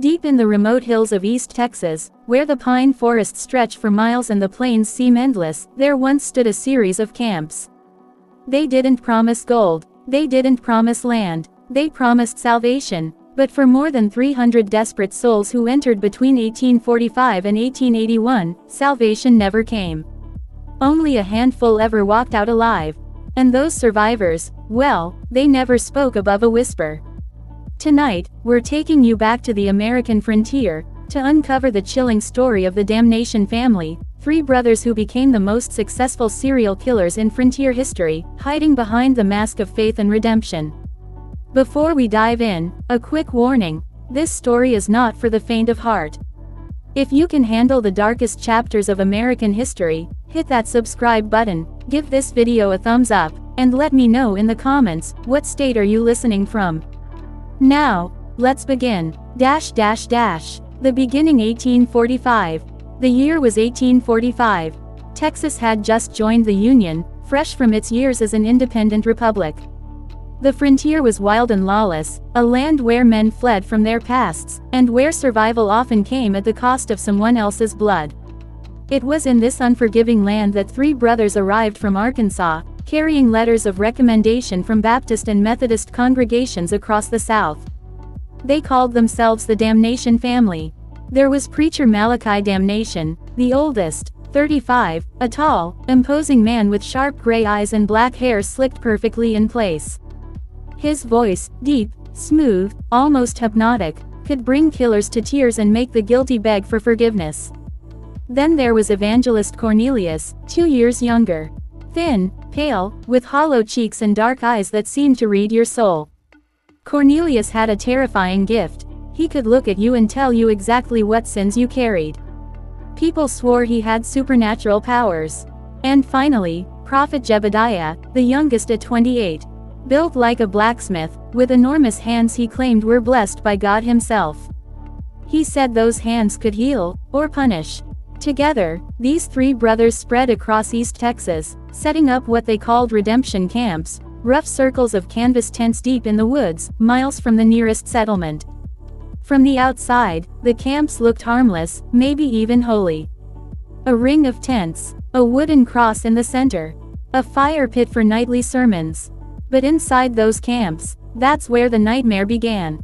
Deep in the remote hills of East Texas, where the pine forests stretch for miles and the plains seem endless, there once stood a series of camps. They didn't promise gold, they didn't promise land, they promised salvation, but for more than 300 desperate souls who entered between 1845 and 1881, salvation never came. Only a handful ever walked out alive. And those survivors, well, they never spoke above a whisper. Tonight, we're taking you back to the American frontier, to uncover the chilling story of the Damnation family, three brothers who became the most successful serial killers in frontier history, hiding behind the mask of faith and redemption. Before we dive in, a quick warning: this story is not for the faint of heart. If you can handle the darkest chapters of American history, hit that subscribe button, give this video a thumbs up, and let me know in the comments, what state are you listening from? Now, let's begin. The beginning 1845. The year was 1845. Texas had just joined the Union, fresh from its years as an independent republic. The frontier was wild and lawless, a land where men fled from their pasts, and where survival often came at the cost of someone else's blood. It was in this unforgiving land that three brothers arrived from Arkansas, carrying letters of recommendation from Baptist and Methodist congregations across the South. They called themselves the Damnation family. There was preacher Malachi Damnation, the oldest, 35, a tall, imposing man with sharp gray eyes and black hair slicked perfectly in place. His voice, deep, smooth, almost hypnotic, could bring killers to tears and make the guilty beg for forgiveness. Then there was Evangelist Cornelius, 2 years younger. Thin, pale, with hollow cheeks and dark eyes that seemed to read your soul. Cornelius had a terrifying gift: he could look at you and tell you exactly what sins you carried. People swore he had supernatural powers. And finally, Prophet Jebediah, the youngest at 28. Built like a blacksmith, with enormous hands he claimed were blessed by God himself. He said those hands could heal, or punish. Together, these three brothers spread across East Texas, setting up what they called redemption camps, rough circles of canvas tents deep in the woods, miles from the nearest settlement. From the outside, the camps looked harmless, maybe even holy. A ring of tents, a wooden cross in the center, a fire pit for nightly sermons. But inside those camps, that's where the nightmare began.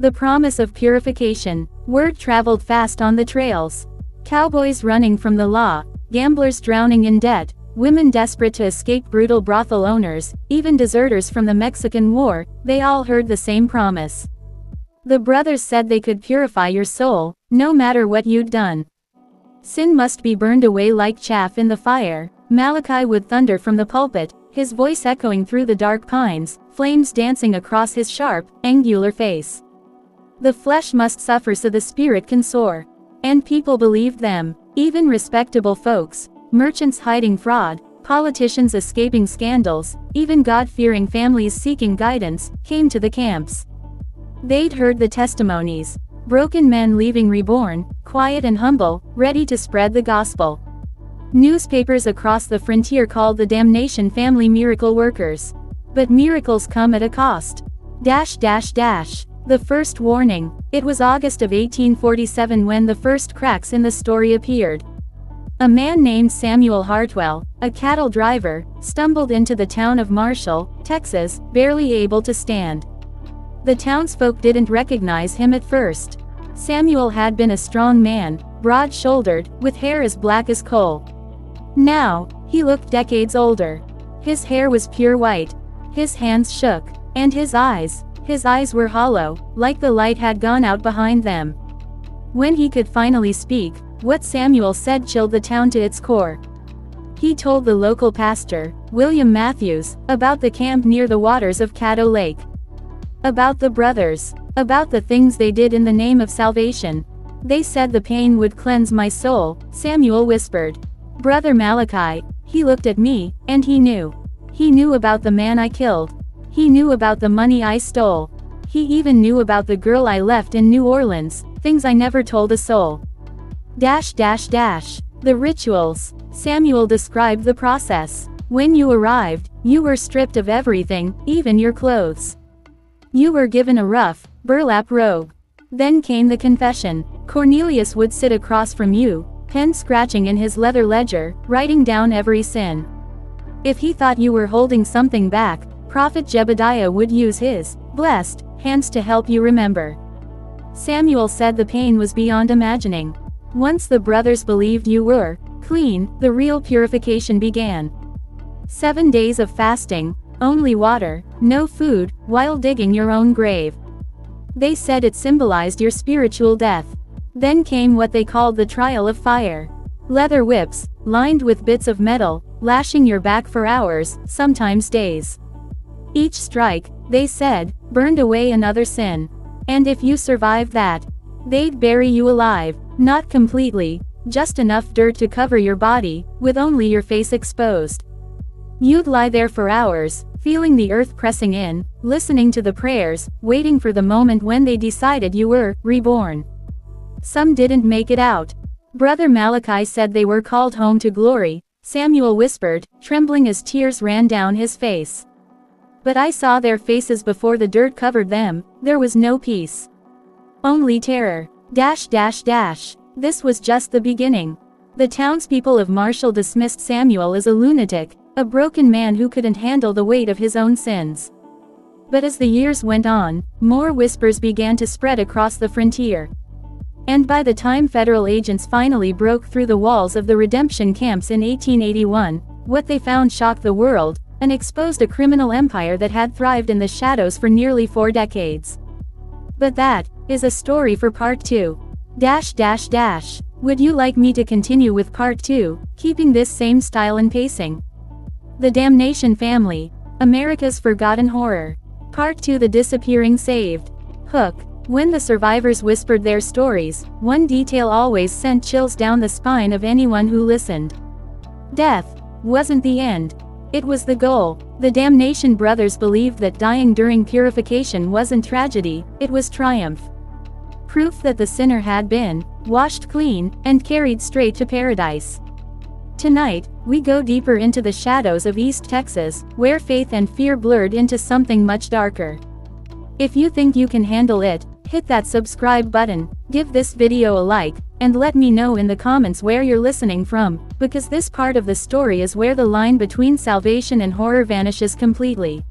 The promise of purification. Word traveled fast on the trails. Cowboys running from the law, gamblers drowning in debt, women desperate to escape brutal brothel owners, even deserters from the Mexican War, they all heard the same promise. The brothers said they could purify your soul, no matter what you'd done. Sin must be burned away like chaff in the fire, Malachi would thunder from the pulpit, his voice echoing through the dark pines, flames dancing across his sharp, angular face. The flesh must suffer so the spirit can soar. And people believed them, even respectable folks, merchants hiding fraud, politicians escaping scandals, even God-fearing families seeking guidance, came to the camps. They'd heard the testimonies. Broken men leaving reborn, quiet and humble, ready to spread the gospel. Newspapers across the frontier called the Damnation family miracle workers. But miracles come at a cost. The first warning. It was August of 1847 when the first cracks in the story appeared. A man named Samuel Hartwell, a cattle driver, stumbled into the town of Marshall, Texas, barely able to stand. The townsfolk didn't recognize him at first. Samuel had been a strong man, broad-shouldered, with hair as black as coal. Now, he looked decades older. His hair was pure white. His hands shook. And his eyes were hollow, like the light had gone out behind them. When he could finally speak, what Samuel said chilled the town to its core. He told the local pastor, William Matthews, about the camp near the waters of Caddo Lake. About the brothers. About the things they did in the name of salvation. They said the pain would cleanse my soul, Samuel whispered. Brother Malachi, he looked at me, and he knew. He knew about the man I killed. He knew about the money I stole. He even knew about the girl I left in New Orleans, things I never told a soul. The rituals. Samuel described the process. When you arrived, you were stripped of everything, even your clothes. You were given a rough, burlap robe. Then came the confession. Cornelius would sit across from you, pen scratching in his leather ledger, writing down every sin. If he thought you were holding something back, Prophet Jebediah would use his blessed hands to help you remember. Samuel said the pain was beyond imagining. Once the brothers believed you were clean, the real purification began. 7 days of fasting, only water, no food, while digging your own grave. They said it symbolized your spiritual death. Then came what they called the trial of fire. Leather whips, lined with bits of metal, lashing your back for hours, sometimes days. Each strike, they said, burned away another sin. And if you survived that, they'd bury you alive, not completely, just enough dirt to cover your body, with only your face exposed. You'd lie there for hours, feeling the earth pressing in, listening to the prayers, waiting for the moment when they decided you were reborn. Some didn't make it out. Brother Malachi said they were called home to glory, Samuel whispered, trembling as tears ran down his face. But I saw their faces before the dirt covered them, there was no peace. Only terror. This was just the beginning. The townspeople of Marshall dismissed Samuel as a lunatic, a broken man who couldn't handle the weight of his own sins. But as the years went on, more whispers began to spread across the frontier. And by the time federal agents finally broke through the walls of the redemption camps in 1881, what they found shocked the world, and exposed a criminal empire that had thrived in the shadows for nearly 4 decades. But that is a story for part 2. Would you like me to continue with part 2, keeping this same style and pacing? The Damnation Family, America's Forgotten Horror. Part 2, The Disappearing Saved. Hook. When the survivors whispered their stories, one detail always sent chills down the spine of anyone who listened. Death wasn't the end. It was the goal. The Damnation Brothers believed that dying during purification wasn't tragedy, it was triumph. Proof that the sinner had been washed clean and carried straight to paradise. Tonight, we go deeper into the shadows of East Texas, where faith and fear blurred into something much darker. If you think you can handle it, hit that subscribe button, give this video a like, and let me know in the comments where you're listening from, because this part of the story is where the line between salvation and horror vanishes completely.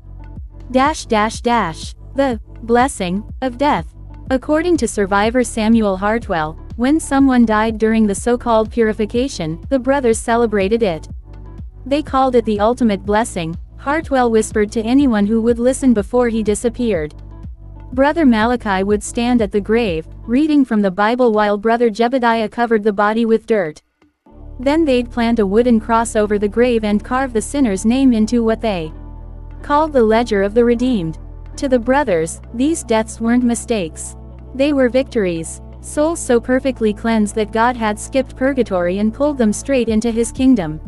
The blessing of death. According to survivor Samuel Hartwell, when someone died during the so-called purification, the brothers celebrated it. They called it the ultimate blessing, Hartwell whispered to anyone who would listen before he disappeared. Brother Malachi would stand at the grave, reading from the Bible while Brother Jebediah covered the body with dirt. Then they'd plant a wooden cross over the grave and carve the sinner's name into what they called the Ledger of the Redeemed. To the brothers, these deaths weren't mistakes. They were victories. Souls so perfectly cleansed that God had skipped purgatory and pulled them straight into his kingdom.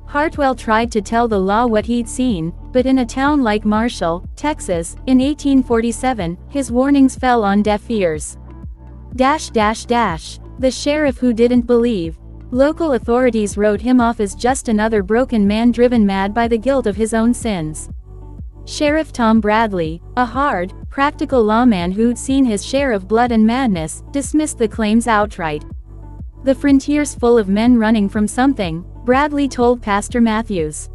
Hartwell tried to tell the law what he'd seen, but in a town like Marshall, Texas, in 1847, his warnings fell on deaf ears. The sheriff who didn't believe. Local authorities wrote him off as just another broken man driven mad by the guilt of his own sins. Sheriff Tom Bradley, a hard, practical lawman who'd seen his share of blood and madness, dismissed the claims outright. The frontier's full of men running from something, Bradley told Pastor Matthews.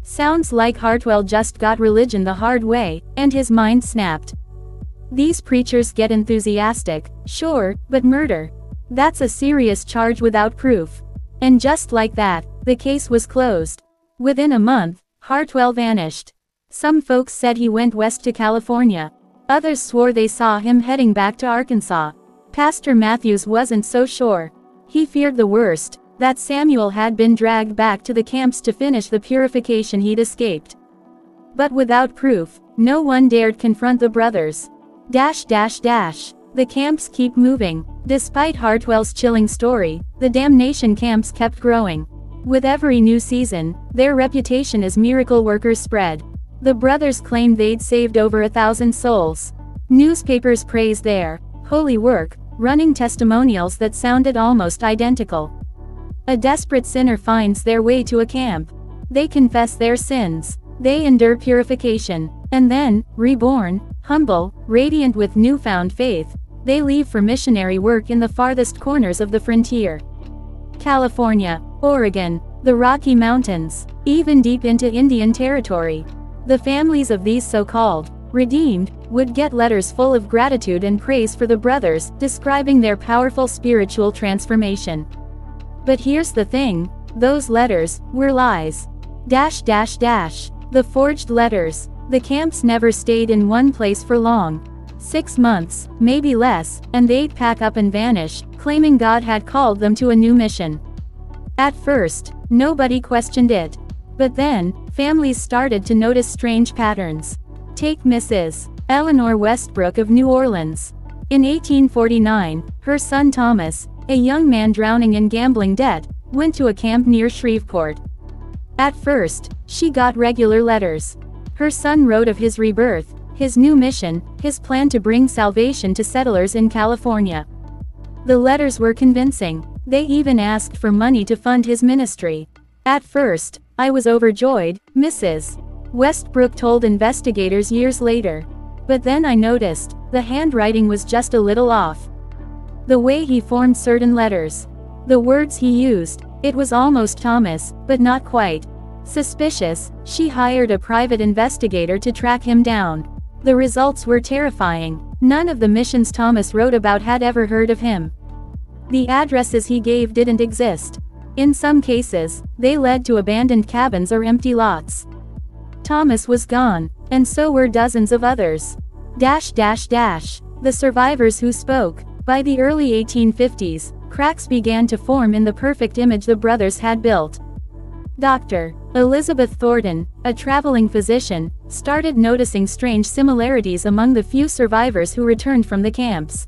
Sounds like Hartwell just got religion the hard way, and his mind snapped. These preachers get enthusiastic, sure, but murder? That's a serious charge without proof. And just like that, the case was closed. Within a month, Hartwell vanished. Some folks said he went west to California. Others swore they saw him heading back to Arkansas. Pastor Matthews wasn't so sure. He feared the worst, that Samuel had been dragged back to the camps to finish the purification he'd escaped. But without proof, no one dared confront the brothers. The camps keep moving. Despite Hartwell's chilling story, the damnation camps kept growing. With every new season, their reputation as miracle workers spread. The brothers claimed they'd saved over 1,000 souls. Newspapers praised their holy work, running testimonials that sounded almost identical. A desperate sinner finds their way to a camp. They confess their sins. They endure purification. And then, reborn, humble, radiant with newfound faith, they leave for missionary work in the farthest corners of the frontier. California, Oregon, the Rocky Mountains, even deep into Indian territory. The families of these so-called redeemed would get letters full of gratitude and praise for the brothers, describing their powerful spiritual transformation. But here's the thing, those letters were lies. The forged letters. The camps never stayed in one place for long. 6 months, maybe less, and they'd pack up and vanish, claiming God had called them to a new mission. At first, nobody questioned it. But then, families started to notice strange patterns. Take Mrs. Eleanor Westbrook of New Orleans. In 1849, her son Thomas, a young man drowning in gambling debt, went to a camp near Shreveport. At first, she got regular letters. Her son wrote of his rebirth, his new mission, his plan to bring salvation to settlers in California. The letters were convincing. They even asked for money to fund his ministry. At first, I was overjoyed, Mrs. Westbrook told investigators years later. But then I noticed, the handwriting was just a little off. The way he formed certain letters. The words he used, it was almost Thomas, but not quite. Suspicious, she hired a private investigator to track him down. The results were terrifying. None of the missions Thomas wrote about had ever heard of him. The addresses he gave didn't exist. In some cases, they led to abandoned cabins or empty lots. Thomas was gone, and so were dozens of others. The survivors who spoke. By the early 1850s, cracks began to form in the perfect image the brothers had built. Dr. Elizabeth Thornton, a traveling physician, started noticing strange similarities among the few survivors who returned from the camps.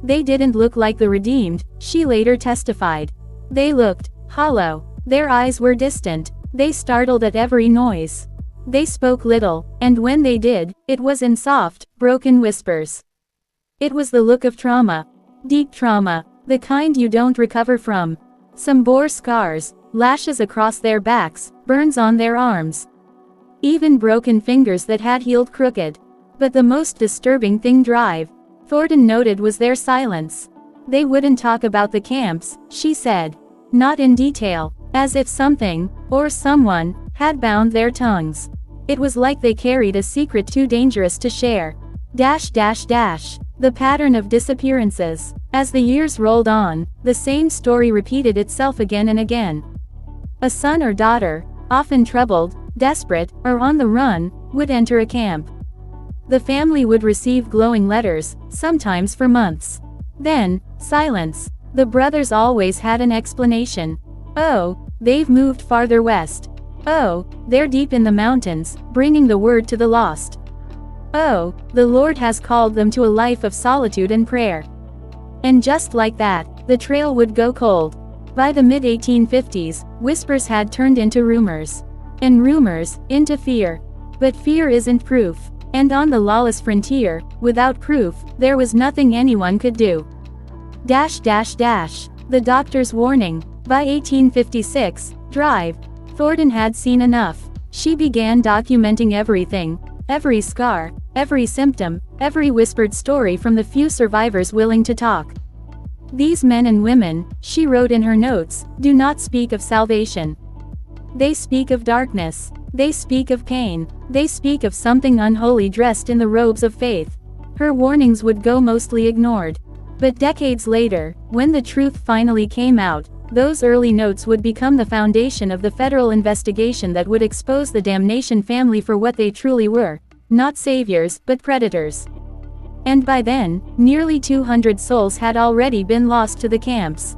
They didn't look like the redeemed, she later testified. They looked hollow. Their eyes were distant. They startled at every noise. They spoke little, and when they did, it was in soft, broken whispers. It was the look of trauma. Deep trauma, the kind you don't recover from. Some bore scars, lashes across their backs, burns on their arms. Even broken fingers that had healed crooked. But the most disturbing thing Thornton noted was their silence. They wouldn't talk about the camps, she said. Not in detail, as if something, or someone, had bound their tongues. It was like they carried a secret too dangerous to share. The pattern of disappearances. As the years rolled on, the same story repeated itself again and again. A son or daughter, often troubled, desperate, or on the run, would enter a camp. The family would receive glowing letters, sometimes for months. Then, silence. The brothers always had an explanation. Oh, they've moved farther west. Oh, they're deep in the mountains, bringing the word to the lost. Oh, the Lord has called them to a life of solitude and prayer. And just like that, the trail would go cold. By the mid-1850s, whispers had turned into rumors. And rumors, into fear. But fear isn't proof. And on the lawless frontier, without proof, there was nothing anyone could do. The doctor's warning. By 1856, Thornton had seen enough. She began documenting everything. Every scar, every symptom, every whispered story from the few survivors willing to talk. These men and women, she wrote in her notes, do not speak of salvation. They speak of darkness. They speak of pain. They speak of something unholy dressed in the robes of faith. Her warnings would go mostly ignored. But decades later, when the truth finally came out, those early notes would become the foundation of the federal investigation that would expose the Damnation family for what they truly were. Not saviors, but predators. And by then, nearly 200 souls had already been lost to the camps.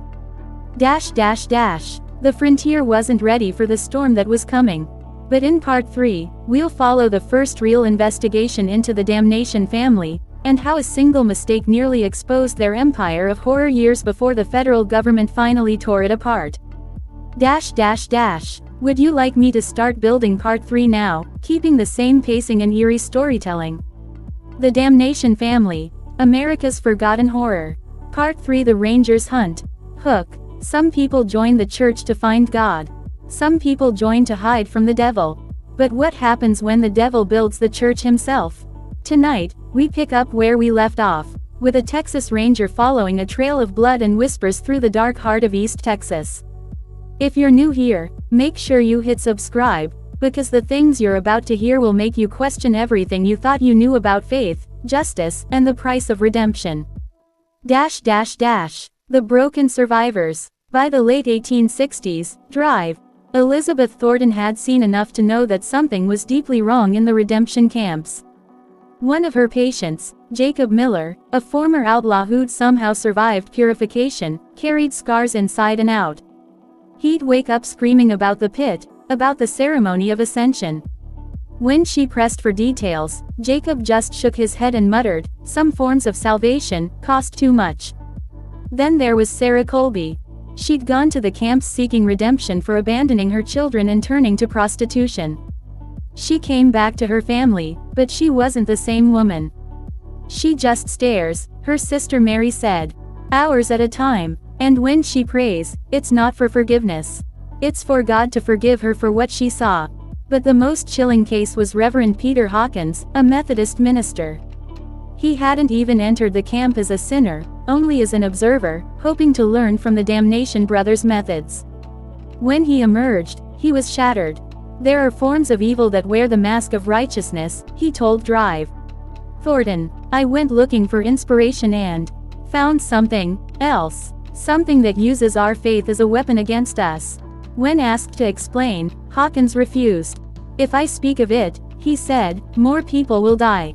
The frontier wasn't ready for the storm that was coming. But in part 3, we'll follow the first real investigation into the Damnation family, and how a single mistake nearly exposed their empire of horror years before the federal government finally tore it apart. Would you like me to start building part 3 now, keeping the same pacing and eerie storytelling? The Damnation Family, America's Forgotten Horror. Part 3: The Ranger's Hunt. Hook. Some people join the church to find God. Some people join to hide from the devil. But what happens when the devil builds the church himself? Tonight, we pick up where we left off, with a Texas Ranger following a trail of blood and whispers through the dark heart of East Texas. If you're new here, make sure you hit subscribe, because the things you're about to hear will make you question everything you thought you knew about faith, justice, and the price of redemption. The Broken Survivors. By the late 1860s, Elizabeth Thornton had seen enough to know that something was deeply wrong in the redemption camps. One of her patients, Jacob Miller, a former outlaw who'd somehow survived purification, carried scars inside and out. He'd wake up screaming about the pit, about the ceremony of ascension. When she pressed for details, Jacob just shook his head and muttered, "Some forms of salvation cost too much." Then there was Sarah Colby. She'd gone to the camps seeking redemption for abandoning her children and turning to prostitution. She came back to her family, but she wasn't the same woman. "She just stares," her sister Mary said. "Hours at a time. And when she prays, it's not for forgiveness. It's for God to forgive her for what she saw." But the most chilling case was Reverend Peter Hawkins, a Methodist minister. He hadn't even entered the camp as a sinner, only as an observer, hoping to learn from the Damnation Brothers' methods. When he emerged, he was shattered. "There are forms of evil that wear the mask of righteousness," he told Drive. Thornton, "I went looking for inspiration and found something else. Something that uses our faith as a weapon against us." When asked to explain, Hawkins refused. "If I speak of it," he said, "more people will die.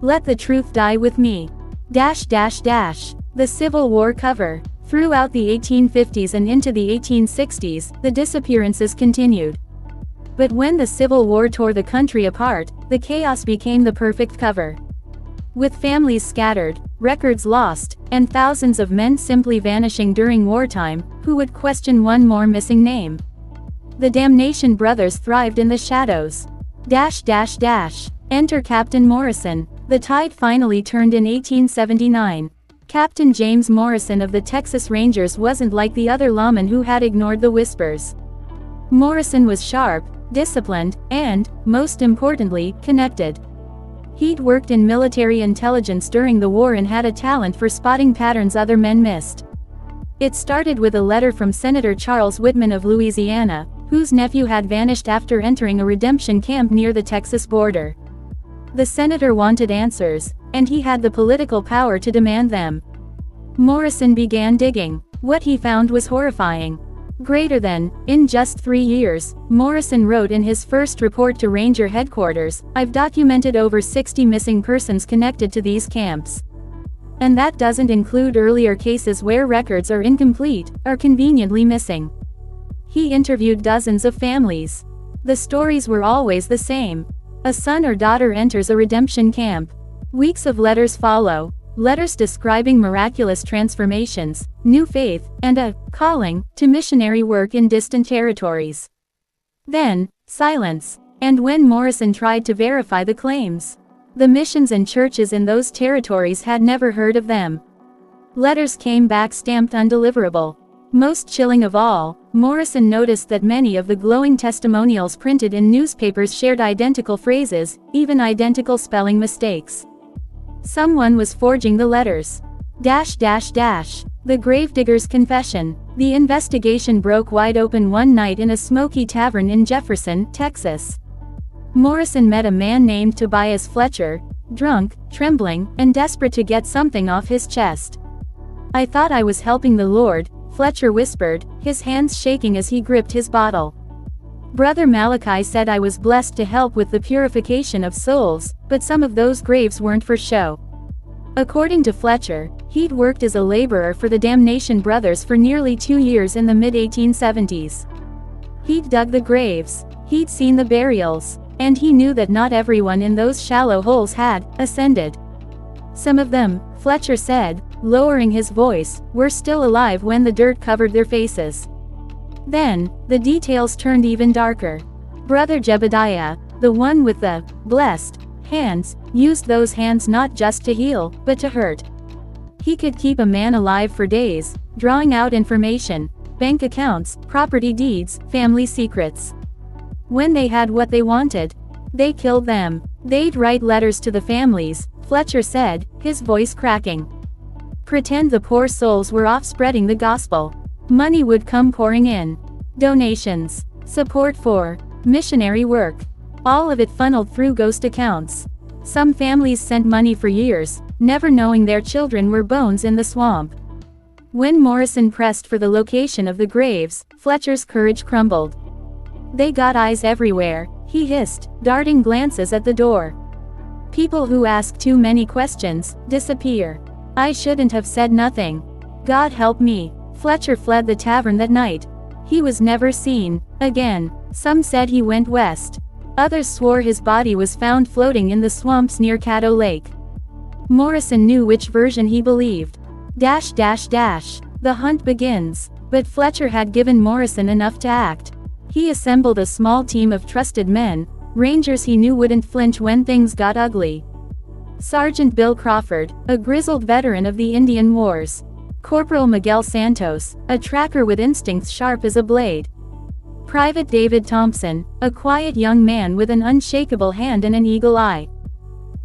Let the truth die with me." The Civil War cover. Throughout the 1850s and into the 1860s, the disappearances continued. But when the Civil War tore the country apart, the chaos became the perfect cover. With families scattered, records lost, and thousands of men simply vanishing during wartime, who would question one more missing name? The Damnation Brothers thrived in the shadows. Enter Captain Morrison. The tide finally turned in 1879. Captain James Morrison of the Texas Rangers wasn't like the other lawmen who had ignored the whispers. Morrison was sharp, disciplined, and, most importantly, connected. He'd worked in military intelligence during the war and had a talent for spotting patterns other men missed. It started with a letter from Senator Charles Whitman of Louisiana, whose nephew had vanished after entering a redemption camp near the Texas border. The senator wanted answers, and he had the political power to demand them. Morrison began digging. What he found was horrifying. Greater than, in just 3 years, Morrison wrote in his first report to Ranger headquarters, "I've documented over 60 missing persons connected to these camps. And that doesn't include earlier cases where records are incomplete, or conveniently missing." He interviewed dozens of families. The stories were always the same. A son or daughter enters a redemption camp. Weeks of letters follow. Letters describing miraculous transformations, new faith, and a calling to missionary work in distant territories. Then, silence. And when Morrison tried to verify the claims, the missions and churches in those territories had never heard of them. Letters came back stamped undeliverable. Most chilling of all, Morrison noticed that many of the glowing testimonials printed in newspapers shared identical phrases, even identical spelling mistakes. Someone was forging the letters. The Gravedigger's Confession. The investigation broke wide open one night in a smoky tavern in Jefferson, Texas. Morrison met a man named Tobias Fletcher, drunk, trembling, and desperate to get something off his chest. "I thought I was helping the Lord," Fletcher whispered, his hands shaking as he gripped his bottle. "Brother Malachi said I was blessed to help with the purification of souls, but some of those graves weren't for show." According to Fletcher, he'd worked as a laborer for the Damnation Brothers for nearly 2 years in the mid-1870s. He'd dug the graves, he'd seen the burials, and he knew that not everyone in those shallow holes had ascended. Some of them, Fletcher said, lowering his voice, were still alive when the dirt covered their faces. Then, the details turned even darker. Brother Jebediah, the one with the blessed hands, used those hands not just to heal, but to hurt. He could keep a man alive for days, drawing out information, bank accounts, property deeds, family secrets. When they had what they wanted, they killed them. They'd write letters to the families, Fletcher said, his voice cracking. Pretend the poor souls were off spreading the gospel. Money would come pouring in. Donations. Support for missionary work. All of it funneled through ghost accounts. Some families sent money for years, never knowing their children were bones in the swamp. When Morrison pressed for the location of the graves, Fletcher's courage crumbled. They got eyes everywhere, he hissed, darting glances at the door. People who ask too many questions disappear. I shouldn't have said nothing. God help me. Fletcher fled the tavern that night. He was never seen again. Some said he went west. Others swore his body was found floating in the swamps near Caddo Lake. Morrison knew which version he believed. The hunt begins. But Fletcher had given Morrison enough to act. He assembled a small team of trusted men, rangers he knew wouldn't flinch when things got ugly. Sergeant Bill Crawford, a grizzled veteran of the Indian Wars. Corporal Miguel Santos, a tracker with instincts sharp as a blade. Private David Thompson, a quiet young man with an unshakable hand and an eagle eye.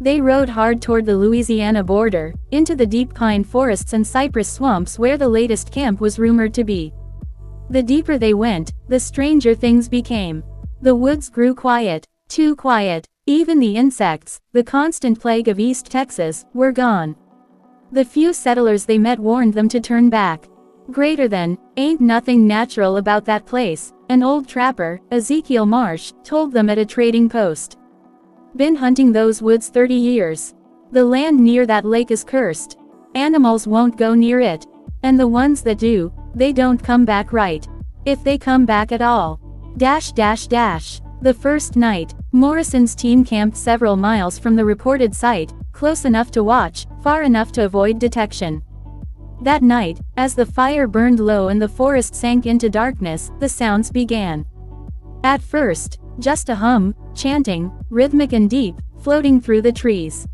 They rode hard toward the Louisiana border, into the deep pine forests and cypress swamps where the latest camp was rumored to be. The deeper they went, the stranger things became. The woods grew quiet, too quiet. Even the insects, the constant plague of East Texas, were gone. The few settlers they met warned them to turn back. Greater than, ain't nothing natural about that place, an old trapper, Ezekiel Marsh, told them at a trading post. Been hunting those woods 30 years. The land near that lake is cursed. Animals won't go near it. And the ones that do, they don't come back right. If they come back at all. The first night, Morrison's team camped several miles from the reported site, close enough to watch, far enough to avoid detection. That night, as the fire burned low and the forest sank into darkness, the sounds began. At first, just a hum, chanting, rhythmic and deep, floating through the trees.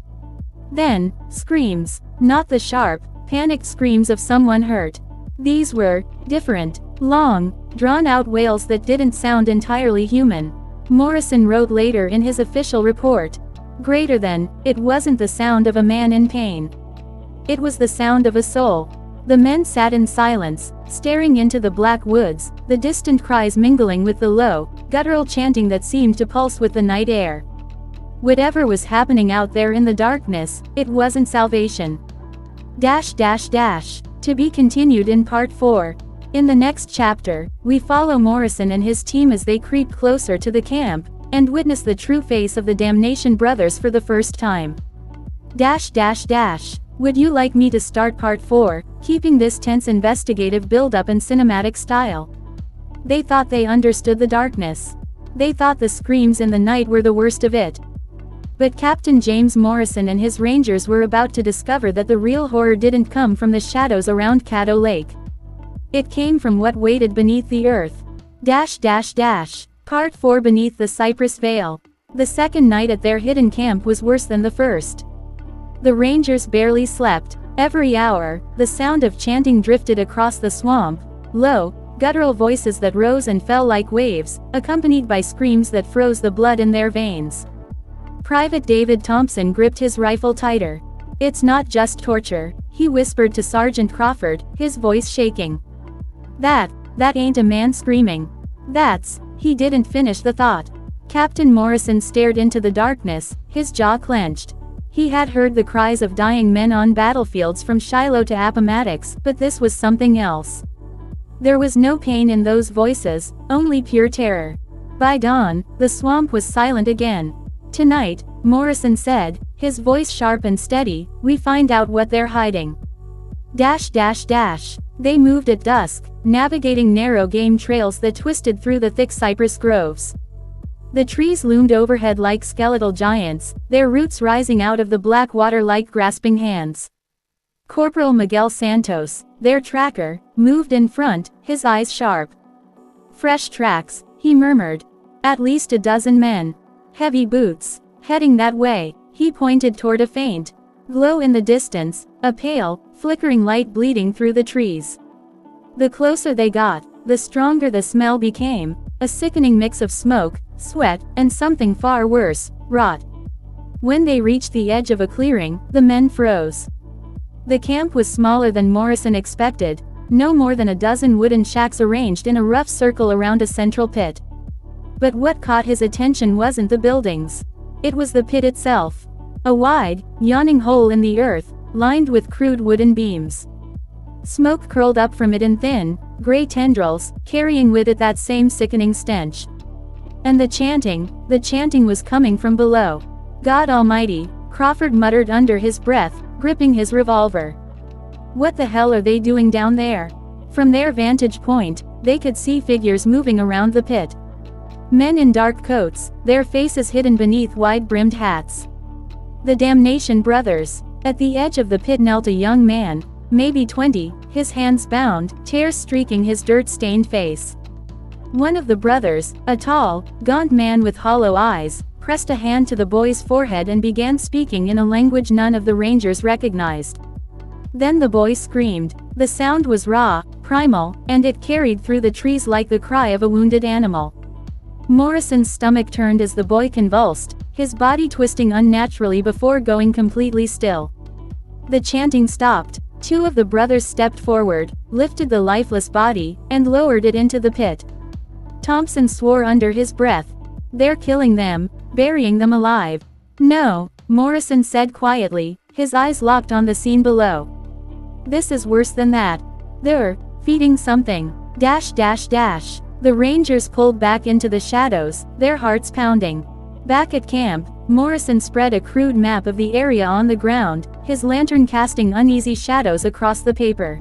Then, screams, not the sharp, panicked screams of someone hurt. These were different, long, drawn-out wails that didn't sound entirely human. Morrison wrote later in his official report. Greater than, it wasn't the sound of a man in pain. It was the sound of a soul. The men sat in silence, staring into the black woods, the distant cries mingling with the low, guttural chanting that seemed to pulse with the night air. Whatever was happening out there in the darkness, it wasn't salvation. To be continued in Part 4. In the next chapter, we follow Morrison and his team as they creep closer to the camp, and witness the true face of the Damnation Brothers for the first time. Would you like me to start Part 4, keeping this tense investigative build-up and cinematic style? They thought they understood the darkness. They thought the screams in the night were the worst of it. But Captain James Morrison and his rangers were about to discover that the real horror didn't come from the shadows around Caddo Lake. It came from what waited beneath the earth. Part 4 Beneath the Cypress Veil. The second night at their hidden camp was worse than the first. The rangers barely slept. Every hour, the sound of chanting drifted across the swamp, low, guttural voices that rose and fell like waves, accompanied by screams that froze the blood in their veins. Private David Thompson gripped his rifle tighter. It's not just torture, he whispered to Sergeant Crawford, his voice shaking. That ain't a man screaming. He didn't finish the thought. Captain Morrison stared into the darkness, his jaw clenched. He had heard the cries of dying men on battlefields from Shiloh to Appomattox, but this was something else. There was no pain in those voices, only pure terror. By dawn, the swamp was silent again. Tonight, Morrison said, his voice sharp and steady, we find out what they're hiding. They moved at dusk, navigating narrow game trails that twisted through the thick cypress groves. The trees loomed overhead like skeletal giants, their roots rising out of the black water like grasping hands. Corporal Miguel Santos, their tracker, moved in front, his eyes sharp. Fresh tracks, he murmured. At least a dozen men. Heavy boots. Heading that way, he pointed toward a faint glow in the distance, a pale, flickering light bleeding through the trees. The closer they got, the stronger the smell became, a sickening mix of smoke, sweat, and something far worse, rot. When they reached the edge of a clearing, the men froze. The camp was smaller than Morrison expected, no more than a dozen wooden shacks arranged in a rough circle around a central pit. But what caught his attention wasn't the buildings. It was the pit itself. A wide, yawning hole in the earth, lined with crude wooden beams. Smoke curled up from it in thin, gray tendrils, carrying with it that same sickening stench. And the chanting was coming from below. God Almighty, Crawford muttered under his breath, gripping his revolver. What the hell are they doing down there? From their vantage point, they could see figures moving around the pit. Men in dark coats, their faces hidden beneath wide-brimmed hats. The Damnation Brothers. At the edge of the pit knelt a young man, maybe 20, his hands bound, tears streaking his dirt-stained face. One of the brothers, a tall, gaunt man with hollow eyes, pressed a hand to the boy's forehead and began speaking in a language none of the Rangers recognized. Then the boy screamed. The sound was raw, primal, and it carried through the trees like the cry of a wounded animal. Morrison's stomach turned as the boy convulsed, his body twisting unnaturally before going completely still. The chanting stopped. Two of the brothers stepped forward, lifted the lifeless body, and lowered it into the pit. Thompson swore under his breath. They're killing them, burying them alive. No, Morrison said quietly, his eyes locked on the scene below. This is worse than that. They're feeding something. The Rangers pulled back into the shadows, their hearts pounding. Back at camp, Morrison spread a crude map of the area on the ground, his lantern casting uneasy shadows across the paper.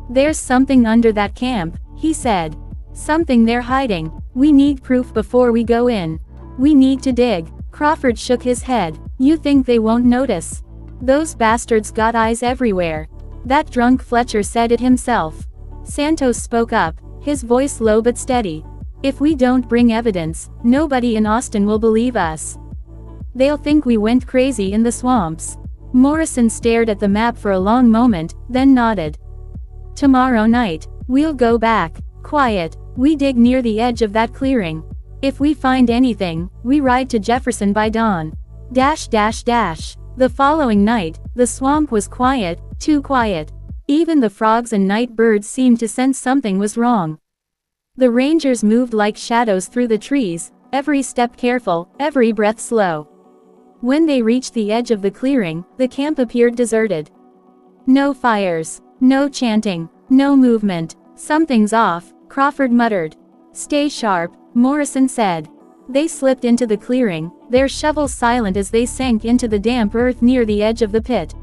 There's something under that camp, he said. Something they're hiding. We need proof before we go in. We need to dig. Crawford shook his head. You think they won't notice? Those bastards got eyes everywhere. That drunk Fletcher said it himself. Santos spoke up, his voice low but steady. If we don't bring evidence, nobody in Austin will believe us. They'll think we went crazy in the swamps. Morrison stared at the map for a long moment, then nodded. Tomorrow night, we'll go back. Quiet. We dig near the edge of that clearing. If we find anything, we ride to Jefferson by dawn. The following night, the swamp was quiet, too quiet. Even the frogs and night birds seemed to sense something was wrong. The Rangers moved like shadows through the trees, every step careful, every breath slow. When they reached the edge of the clearing, the camp appeared deserted. No fires, no chanting, no movement. Something's off, Crawford muttered. Stay sharp, Morrison said. They slipped into the clearing, their shovels silent as they sank into the damp earth near the edge of the pit.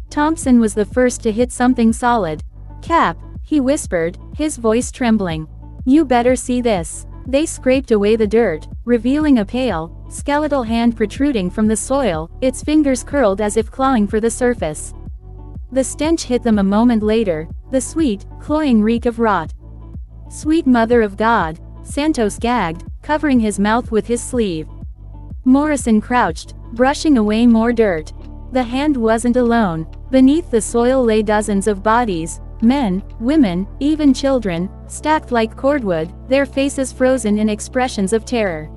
Thompson was the first to hit something solid. Cap, he whispered, his voice trembling. You better see this. They scraped away the dirt, revealing a pale, skeletal hand protruding from the soil, its fingers curled as if clawing for the surface. The stench hit them a moment later, the sweet, cloying reek of rot. Sweet Mother of God, Santos gagged, covering his mouth with his sleeve. Morrison crouched, brushing away more dirt. The hand wasn't alone. Beneath the soil lay dozens of bodies, men, women, even children, stacked like cordwood, their faces frozen in expressions of terror.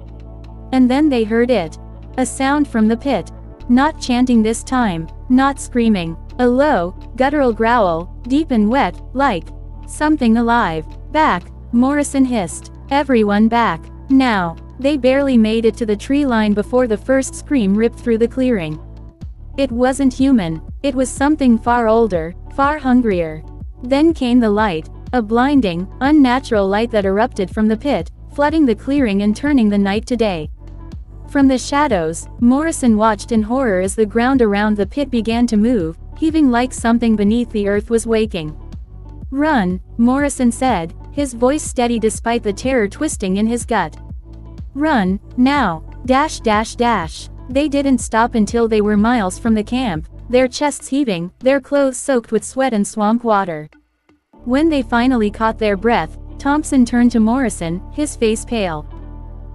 And then they heard it. A sound from the pit. Not chanting this time, not screaming. A low, guttural growl, deep and wet, like something alive. Back, Morrison hissed. Everyone back. Now. They barely made it to the tree line before the first scream ripped through the clearing. It wasn't human. It was something far older, far hungrier. Then came the light, a blinding, unnatural light that erupted from the pit, flooding the clearing and turning the night to day. From the shadows, Morrison watched in horror as the ground around the pit began to move, heaving like something beneath the earth was waking. Run, Morrison said, his voice steady despite the terror twisting in his gut. Run, now. They didn't stop until they were miles from the camp, their chests heaving, their clothes soaked with sweat and swamp water. When they finally caught their breath, Thompson turned to Morrison, his face pale.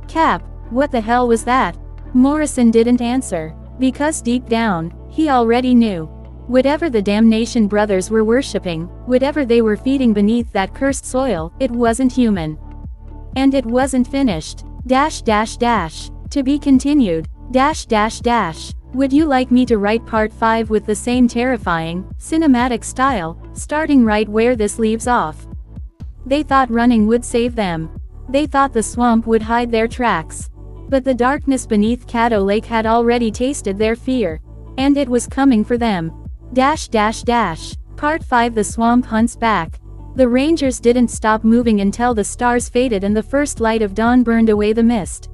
Cap, what the hell was that? Morrison didn't answer, because deep down, he already knew. Whatever the Damnation Brothers were worshipping, whatever they were feeding beneath that cursed soil, it wasn't human. And it wasn't finished. Dash dash dash. To be continued. Dash dash dash. Would you like me to write part 5 with the same terrifying, cinematic style, starting right where this leaves off? They thought running would save them. They thought the swamp would hide their tracks. But the darkness beneath Caddo Lake had already tasted their fear. And it was coming for them. Dash dash dash. Part 5. The swamp hunts back. The Rangers didn't stop moving until the stars faded and the first light of dawn burned away the mist.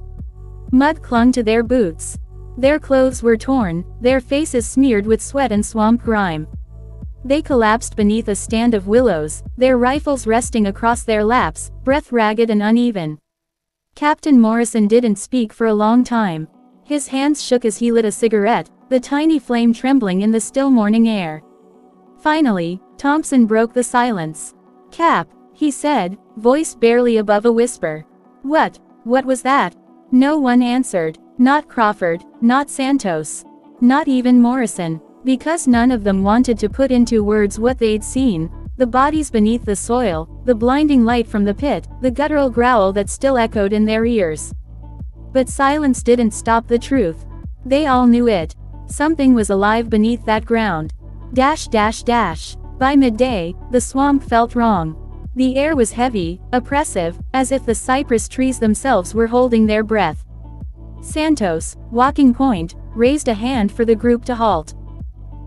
Mud clung to their boots. Their clothes were torn, their faces smeared with sweat and swamp grime. They collapsed beneath a stand of willows, their rifles resting across their laps, breath ragged and uneven. Captain Morrison didn't speak for a long time. His hands shook as he lit a cigarette, the tiny flame trembling in the still morning air. Finally, Thompson broke the silence. "Cap," he said, voice barely above a whisper. What was that?" No one answered. Not Crawford, not Santos. Not even Morrison. Because none of them wanted to put into words what they'd seen. The bodies beneath the soil, the blinding light from the pit, the guttural growl that still echoed in their ears. But silence didn't stop the truth. They all knew it. Something was alive beneath that ground. Dash dash dash. By midday, the swamp felt wrong. The air was heavy, oppressive, as if the cypress trees themselves were holding their breath. Santos, walking point, raised a hand for the group to halt.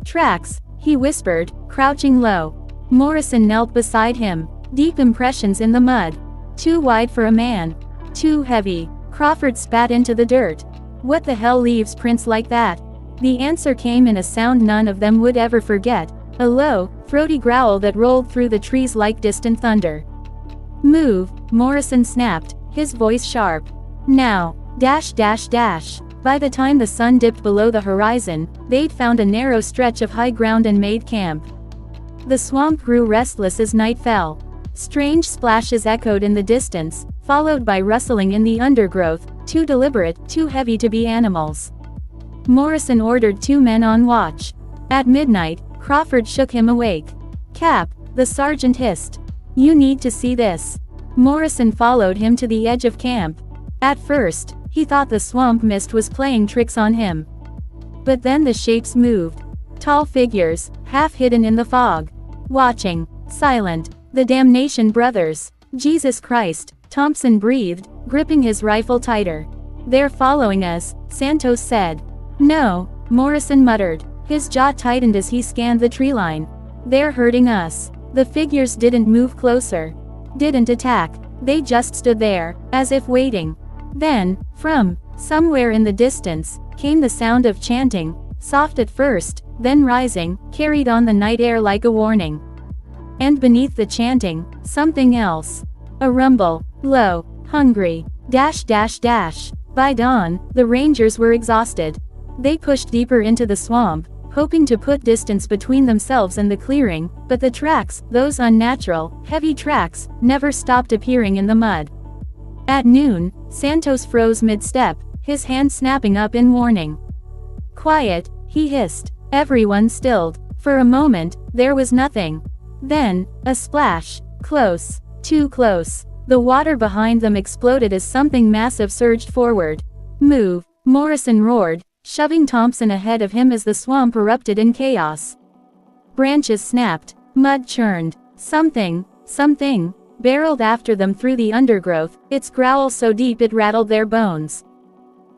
"Tracks," he whispered, crouching low. Morrison knelt beside him. Deep impressions in the mud. Too wide for a man. Too heavy. Crawford spat into the dirt. "What the hell leaves prints like that?" The answer came in a sound none of them would ever forget. A low, throaty growl that rolled through the trees like distant thunder. "Move," Morrison snapped, his voice sharp. "Now." Dash dash dash. By the time the sun dipped below the horizon, they'd found a narrow stretch of high ground and made camp. The swamp grew restless as night fell. Strange splashes echoed in the distance, followed by rustling in the undergrowth, too deliberate, too heavy to be animals. Morrison ordered 2 men on watch. At midnight, Crawford shook him awake. "Cap," the sergeant hissed. "You need to see this." Morrison followed him to the edge of camp. At first, he thought the swamp mist was playing tricks on him. But then the shapes moved. Tall figures, half hidden in the fog. Watching. Silent. The Damnation Brothers. Jesus Christ, Thompson breathed, gripping his rifle tighter. "They're following us," Santos said. "No," Morrison muttered. His jaw tightened as he scanned the tree line. "They're hurting us." The figures didn't move closer. Didn't attack. They just stood there, as if waiting. Then, from somewhere in the distance, came the sound of chanting, soft at first, then rising, carried on the night air like a warning. And beneath the chanting, something else. A rumble, low, hungry. Dash dash dash. By dawn, the Rangers were exhausted. They pushed deeper into the swamp, hoping to put distance between themselves and the clearing, but the tracks, those unnatural, heavy tracks, never stopped appearing in the mud. At noon, Santos froze mid-step, his hand snapping up in warning. "Quiet," he hissed. Everyone stilled. For a moment, there was nothing. Then, a splash. Close. Too close. The water behind them exploded as something massive surged forward. "Move," Morrison roared, shoving Thompson ahead of him as the swamp erupted in chaos. Branches snapped. Mud churned. Something barreled after them through the undergrowth, its growl so deep it rattled their bones.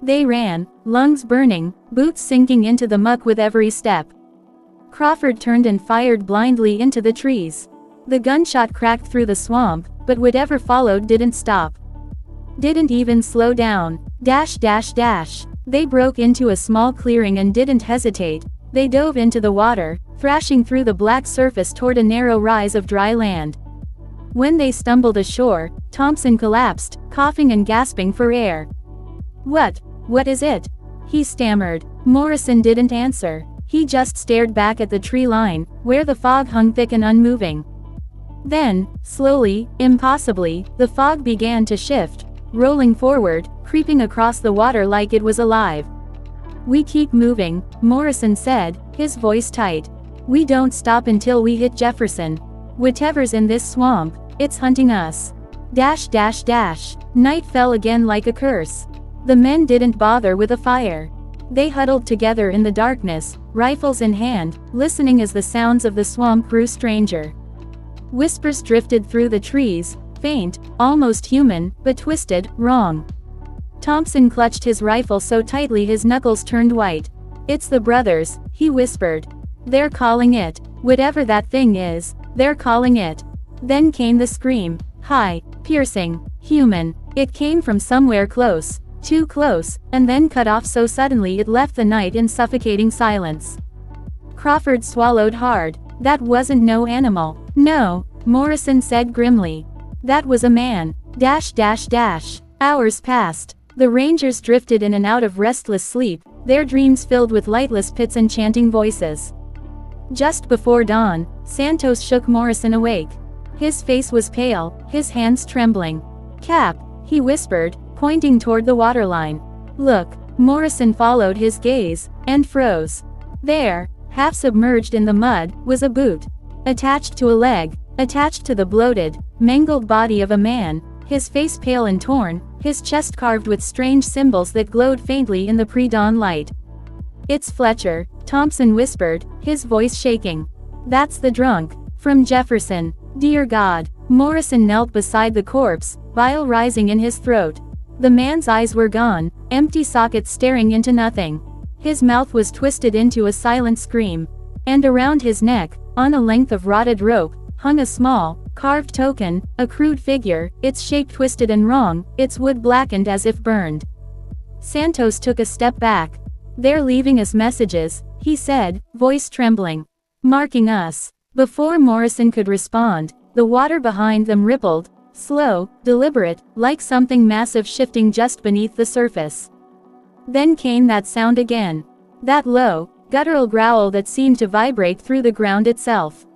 They ran, lungs burning, boots sinking into the muck with every step. Crawford turned and fired blindly into the trees. The gunshot cracked through the swamp, but whatever followed didn't stop. Didn't even slow down. Dash dash dash. They broke into a small clearing and didn't hesitate. They dove into the water, thrashing through the black surface toward a narrow rise of dry land. When they stumbled ashore, Thompson collapsed, coughing and gasping for air. What is it?" he stammered. Morrison didn't answer. He just stared back at the tree line, where the fog hung thick and unmoving. Then, slowly, impossibly, the fog began to shift, rolling forward, creeping across the water like it was alive. "We keep moving," Morrison said, his voice tight. "We don't stop until we hit Jefferson. Whatever's in this swamp, it's hunting us." Dash dash dash. Night fell again like a curse. The men didn't bother with a fire. They huddled together in the darkness, rifles in hand, listening as the sounds of the swamp grew stranger. Whispers drifted through the trees, faint, almost human, but twisted, wrong. Thompson clutched his rifle so tightly his knuckles turned white. "It's the brothers," he whispered. "They're calling it. Whatever that thing is, they're calling it." Then came the scream. High, piercing, human. It came from somewhere close. Too close, and then cut off so suddenly it left the night in suffocating silence. Crawford swallowed hard. "That wasn't no animal." "No," Morrison said grimly. "That was a man." Dash dash dash. Hours passed. The Rangers drifted in and out of restless sleep, their dreams filled with lightless pits and chanting voices. Just before dawn, Santos shook Morrison awake. His face was pale, his hands trembling. "Cap," he whispered, pointing toward the waterline. "Look." Morrison followed his gaze, and froze. There, half submerged in the mud, was a boot. Attached to a leg, attached to the bloated, mangled body of a man, his face pale and torn, his chest carved with strange symbols that glowed faintly in the pre-dawn light. "It's Fletcher," Thompson whispered, his voice shaking. "That's the drunk. From Jefferson. Dear God." Morrison knelt beside the corpse, bile rising in his throat. The man's eyes were gone, empty sockets staring into nothing. His mouth was twisted into a silent scream. And around his neck, on a length of rotted rope, hung a small, carved token, a crude figure, its shape twisted and wrong, its wood blackened as if burned. Santos took a step back. "They're leaving us messages," he said, voice trembling. "Marking us." Before Morrison could respond, the water behind them rippled, slow, deliberate, like something massive shifting just beneath the surface. Then came that sound again. That low, guttural growl that seemed to vibrate through the ground itself.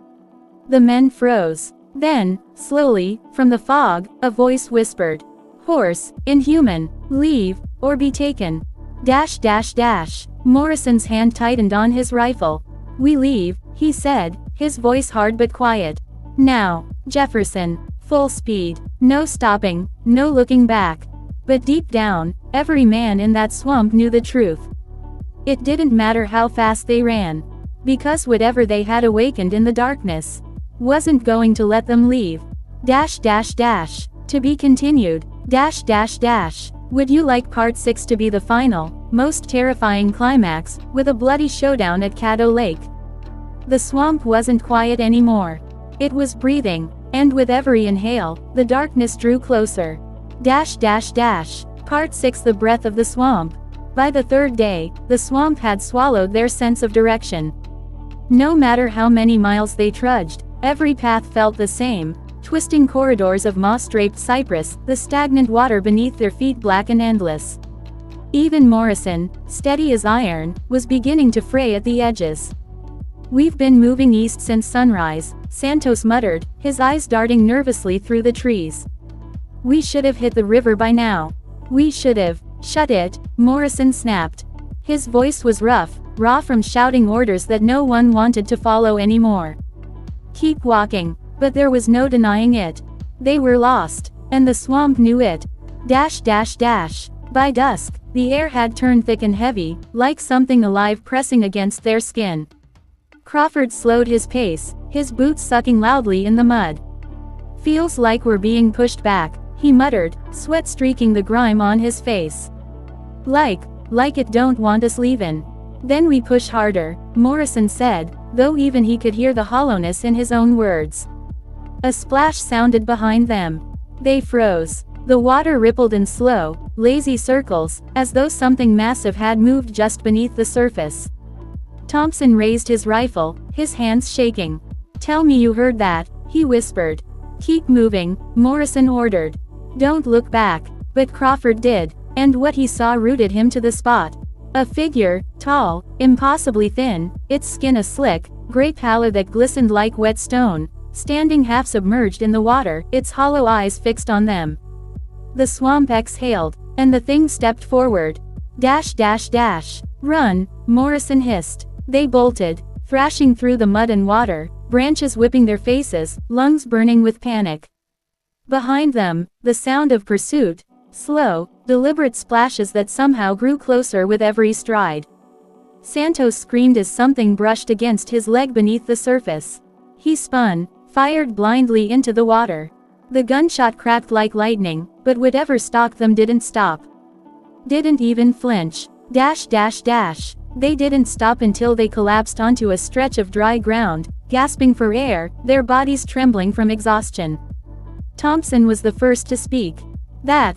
The men froze. Then, slowly, from the fog, a voice whispered. "Hoarse, inhuman, leave, or be taken." Dash dash dash. Morrison's hand tightened on his rifle. "We leave," he said, his voice hard but quiet. "Now. Jefferson. Full speed. No stopping, no looking back." But deep down, every man in that swamp knew the truth. It didn't matter how fast they ran. Because whatever they had awakened in the darkness wasn't going to let them leave. Dash dash dash. To be continued. Dash dash dash. Would you like part 6 to be the final, most terrifying climax, with a bloody showdown at Caddo Lake? The swamp wasn't quiet anymore. It was breathing, and with every inhale, the darkness drew closer. Dash dash dash. Part 6, the breath of the swamp. By the third day, the swamp had swallowed their sense of direction. No matter how many miles they trudged, every path felt the same, twisting corridors of moss-draped cypress, the stagnant water beneath their feet black and endless. Even Morrison, steady as iron, was beginning to fray at the edges. "We've been moving east since sunrise," Santos muttered, his eyes darting nervously through the trees. "We should have hit the river by now. We should have." "Shut it," Morrison snapped. His voice was rough, raw from shouting orders that no one wanted to follow anymore. "Keep walking." But there was no denying it. They were lost, and the swamp knew it. Dash dash dash. By dusk, the air had turned thick and heavy, like something alive pressing against their skin. Crawford slowed his pace, his boots sucking loudly in the mud. "Feels like we're being pushed back," he muttered, sweat streaking the grime on his face. Like it don't want us leavin'. "Then we push harder," Morrison said, though even he could hear the hollowness in his own words. A splash sounded behind them. They froze. The water rippled in slow, lazy circles, as though something massive had moved just beneath the surface. Thompson raised his rifle, his hands shaking. "Tell me you heard that," he whispered. "Keep moving," Morrison ordered. "Don't look back." But Crawford did, and what he saw rooted him to the spot. A figure, tall, impossibly thin, its skin a slick, gray pallor that glistened like wet stone, standing half submerged in the water, its hollow eyes fixed on them. The swamp exhaled, and the thing stepped forward. Dash dash dash. "Run," Morrison hissed. They bolted, thrashing through the mud and water, branches whipping their faces, lungs burning with panic. Behind them, the sound of pursuit. Slow, deliberate splashes that somehow grew closer with every stride. Santos screamed as something brushed against his leg beneath the surface. He spun, fired blindly into the water. The gunshot cracked like lightning, but whatever stalked them didn't stop. Didn't even flinch. Dash dash dash. They didn't stop until they collapsed onto a stretch of dry ground, gasping for air, their bodies trembling from exhaustion. Thompson was the first to speak. That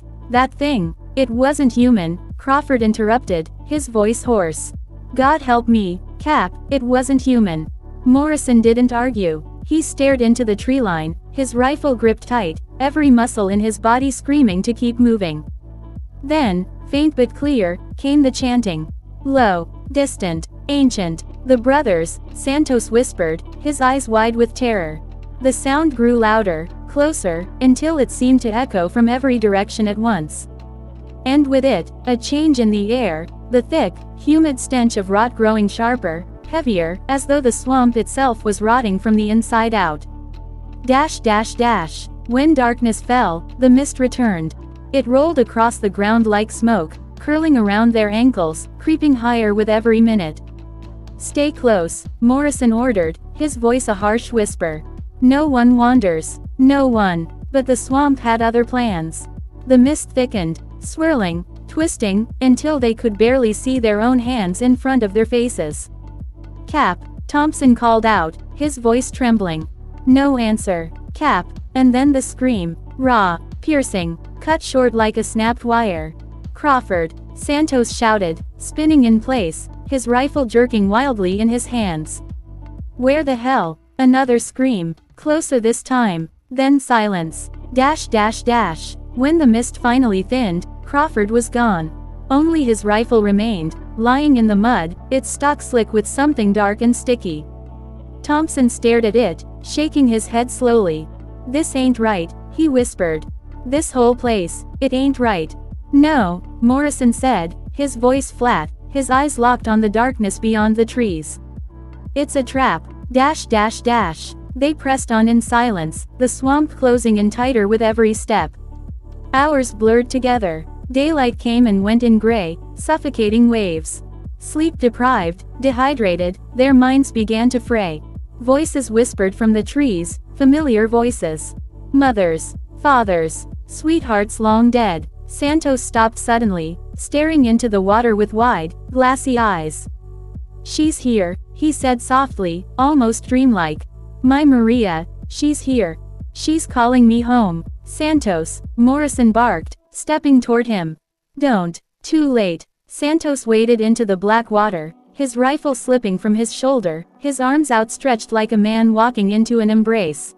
thing, it wasn't human, Crawford interrupted, his voice hoarse. God help me, Cap, it wasn't human. Morrison didn't argue. He stared into the tree line, his rifle gripped tight, every muscle in his body screaming to keep moving. Then, faint but clear, came the chanting. Low, distant, ancient. The brothers, Santos whispered, his eyes wide with terror. The sound grew louder, closer, until it seemed to echo from every direction at once. And with it, a change in the air, the thick, humid stench of rot growing sharper, heavier, as though the swamp itself was rotting from the inside out. Dash dash dash. When darkness fell, the mist returned. It rolled across the ground like smoke, curling around their ankles, creeping higher with every minute. Stay close, Morrison ordered, his voice a harsh whisper. No one wanders. No one. But the swamp had other plans. The mist thickened, swirling, twisting, until they could barely see their own hands in front of their faces. Cap, Thompson called out, his voice trembling. No answer. Cap, and then the scream, raw, piercing, cut short like a snapped wire. Crawford, Santos shouted, spinning in place, his rifle jerking wildly in his hands. Where the hell? Another scream, closer this time, then silence. Dash dash dash. When the mist finally thinned, Crawford was gone. Only his rifle remained, lying in the mud, its stock slick with something dark and sticky. Thompson stared at it, shaking his head slowly. This ain't right, he whispered. This whole place, it ain't right. No, Morrison said, his voice flat, his eyes locked on the darkness beyond the trees. It's a trap. Dash dash dash. They pressed on in silence, the swamp closing in tighter with every step. Hours blurred together. Daylight came and went in gray, suffocating waves. Sleep deprived, dehydrated, their minds began to fray. Voices whispered from the trees, familiar voices. Mothers, fathers, sweethearts long dead. Santos stopped suddenly, staring into the water with wide, glassy eyes. She's here, he said softly, almost dreamlike. My Maria, she's here. She's calling me home. Santos, Morrison barked, stepping toward him. Don't. Too late. Santos waded into the black water, his rifle slipping from his shoulder, his arms outstretched like a man walking into an embrace.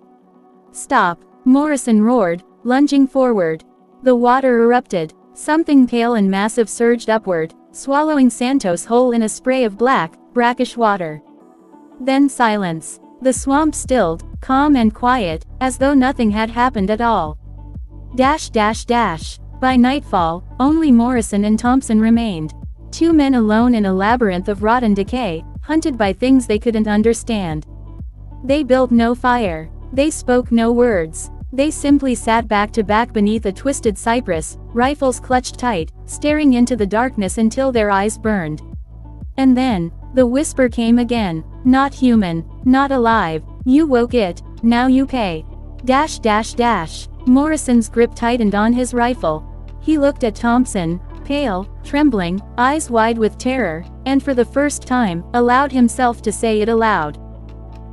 Stop, Morrison roared, lunging forward. The water erupted. Something pale and massive surged upward, swallowing Santos whole in a spray of black, brackish water. Then silence. The swamp stilled, calm and quiet, as though nothing had happened at all. Dash dash dash. By nightfall, only Morrison and Thompson remained. Two men alone in a labyrinth of rot and decay, hunted by things they couldn't understand. They built no fire. They spoke no words. They simply sat back to back beneath a twisted cypress, rifles clutched tight, staring into the darkness until their eyes burned. And then, the whisper came again. Not human, not alive. You woke it, now you pay. Dash dash dash. Morrison's grip tightened on his rifle. He looked at Thompson, pale, trembling, eyes wide with terror, and for the first time, allowed himself to say it aloud.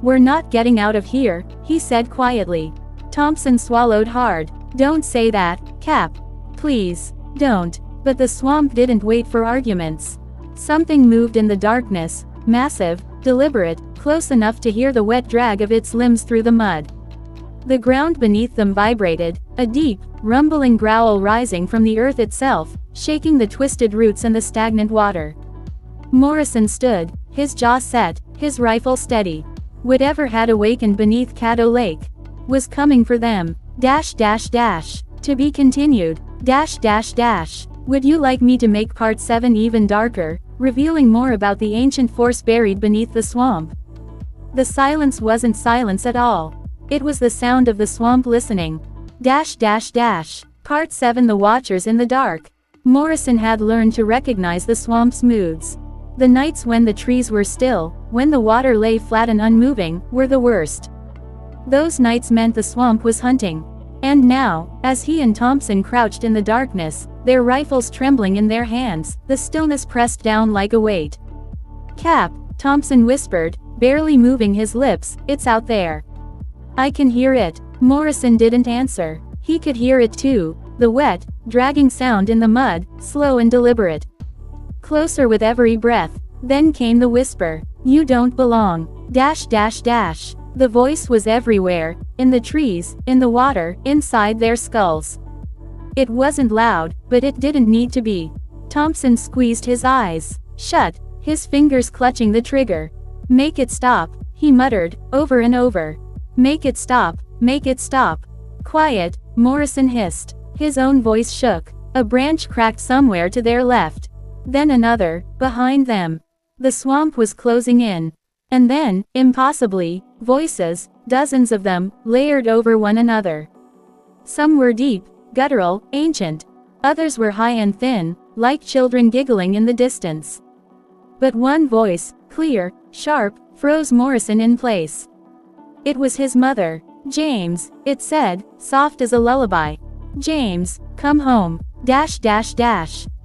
We're not getting out of here, he said quietly. Thompson swallowed hard. Don't say that, Cap. Please, don't. But the swamp didn't wait for arguments. Something moved in the darkness, massive, deliberate, close enough to hear the wet drag of its limbs through the mud. The ground beneath them vibrated, a deep, rumbling growl rising from the earth itself, shaking the twisted roots and the stagnant water. Morrison stood, his jaw set, his rifle steady. Whatever had awakened beneath Caddo Lake was coming for them. Dash dash dash. To be continued. Dash dash dash. Would you like me to make part 7 even darker, revealing more about the ancient force buried beneath the swamp? The silence wasn't silence at all. It was the sound of the swamp listening. Part 7. The Watchers in the Dark. Morrison had learned to recognize the swamp's moods. The nights when the trees were still, when the water lay flat and unmoving, were the worst. Those nights meant the swamp was hunting. And now, as he and Thompson crouched in the darkness, their rifles trembling in their hands, the stillness pressed down like a weight. "Cap," Thompson whispered, barely moving his lips, "it's out there." "I can hear it." Morrison didn't answer. He could hear it too, the wet, dragging sound in the mud, slow and deliberate. Closer with every breath. Then came the whisper, "You don't belong." The voice was everywhere, in the trees, in the water, inside their skulls. It wasn't loud, but it didn't need to be. Thompson squeezed his eyes shut, his fingers clutching the trigger. "Make it stop," he muttered, over and over. "Make it stop, make it stop." "Quiet," Morrison hissed. His own voice shook. A branch cracked somewhere to their left. Then another, behind them. The swamp was closing in. And then, impossibly, voices, dozens of them, layered over one another. Some were deep, guttural, ancient. Others were high and thin, like children giggling in the distance. But one voice, clear, sharp, froze Morrison in place. It was his mother. "James," it said, soft as a lullaby. "James, come home."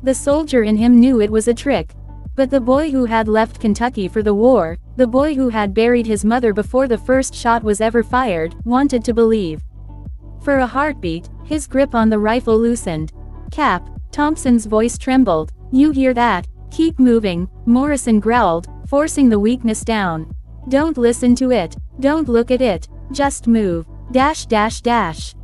The soldier in him knew it was a trick. But the boy who had left Kentucky for the war, the boy who had buried his mother before the first shot was ever fired, wanted to believe. For a heartbeat, his grip on the rifle loosened. "Cap," Thompson's voice trembled. "You hear that? Keep moving," Morrison growled, forcing the weakness down. "Don't listen to it. Don't look at it. Just move."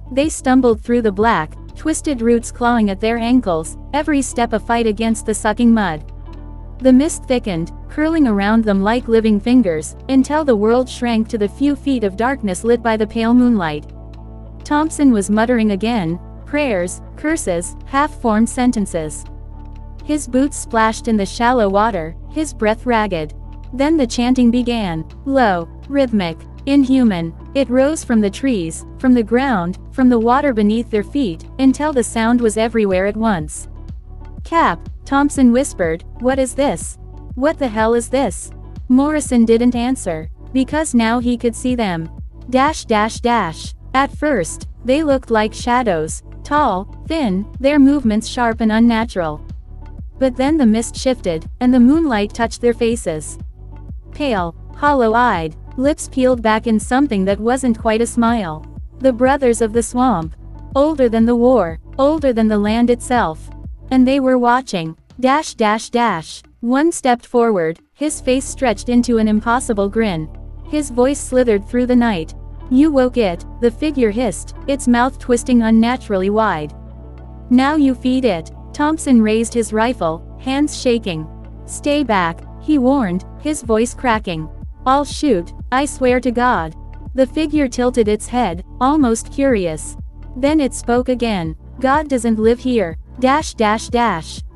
They stumbled through the black, twisted roots clawing at their ankles, every step a fight against the sucking mud. The mist thickened, curling around them like living fingers, until the world shrank to the few feet of darkness lit by the pale moonlight. Thompson was muttering again, prayers, curses, half-formed sentences. His boots splashed in the shallow water, his breath ragged. Then the chanting began, low, rhythmic, inhuman. It rose from the trees, from the ground, from the water beneath their feet, until the sound was everywhere at once. "Cap," Thompson whispered, "what is this? What the hell is this?" Morrison didn't answer, because now he could see them. At first, they looked like shadows, tall, thin, their movements sharp and unnatural. But then the mist shifted, and the moonlight touched their faces. Pale, hollow-eyed, lips peeled back in something that wasn't quite a smile. The brothers of the swamp. Older than the war, older than the land itself. And they were watching. One stepped forward, his face stretched into an impossible grin. His voice slithered through the night. "You woke it," the figure hissed, its mouth twisting unnaturally wide. "Now you feed it." Thompson raised his rifle, hands shaking. "Stay back," he warned, his voice cracking. "I'll shoot, I swear to God." The figure tilted its head, almost curious. Then it spoke again. "God doesn't live here."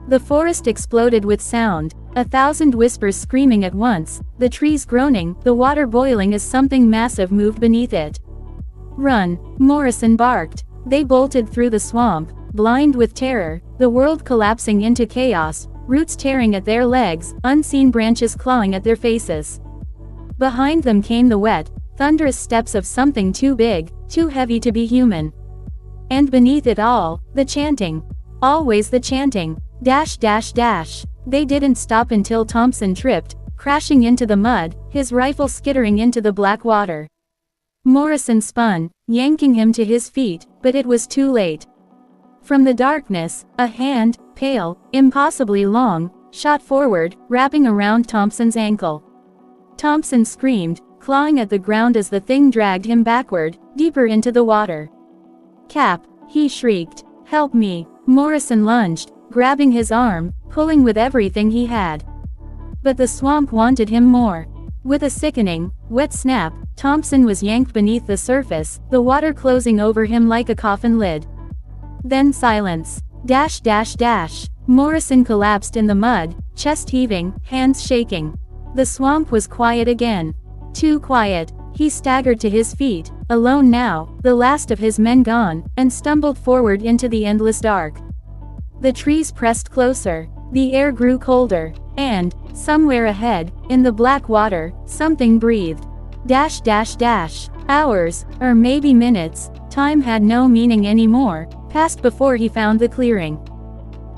The forest exploded with sound, 1,000 whispers screaming at once, the trees groaning, the water boiling as something massive moved beneath it. "Run," Morrison barked. They bolted through the swamp, blind with terror, the world collapsing into chaos, roots tearing at their legs, unseen branches clawing at their faces. Behind them came the wet, thunderous steps of something too big, too heavy to be human. And beneath it all, the chanting. Always the chanting. They didn't stop until Thompson tripped, crashing into the mud, his rifle skittering into the black water. Morrison spun, yanking him to his feet, but it was too late. From the darkness, a hand, pale, impossibly long, shot forward, wrapping around Thompson's ankle. Thompson screamed, clawing at the ground as the thing dragged him backward, deeper into the water. "Cap," he shrieked. "Help me." Morrison lunged, grabbing his arm, pulling with everything he had. But the swamp wanted him more. With a sickening, wet snap, Thompson was yanked beneath the surface, the water closing over him like a coffin lid. Then silence. Morrison collapsed in the mud, chest heaving, hands shaking. The swamp was quiet again. Too quiet. He staggered to his feet, alone now, the last of his men gone, and stumbled forward into the endless dark. The trees pressed closer, the air grew colder, and, somewhere ahead, in the black water, something breathed. Hours, or maybe minutes, time had no meaning anymore, passed before he found the clearing.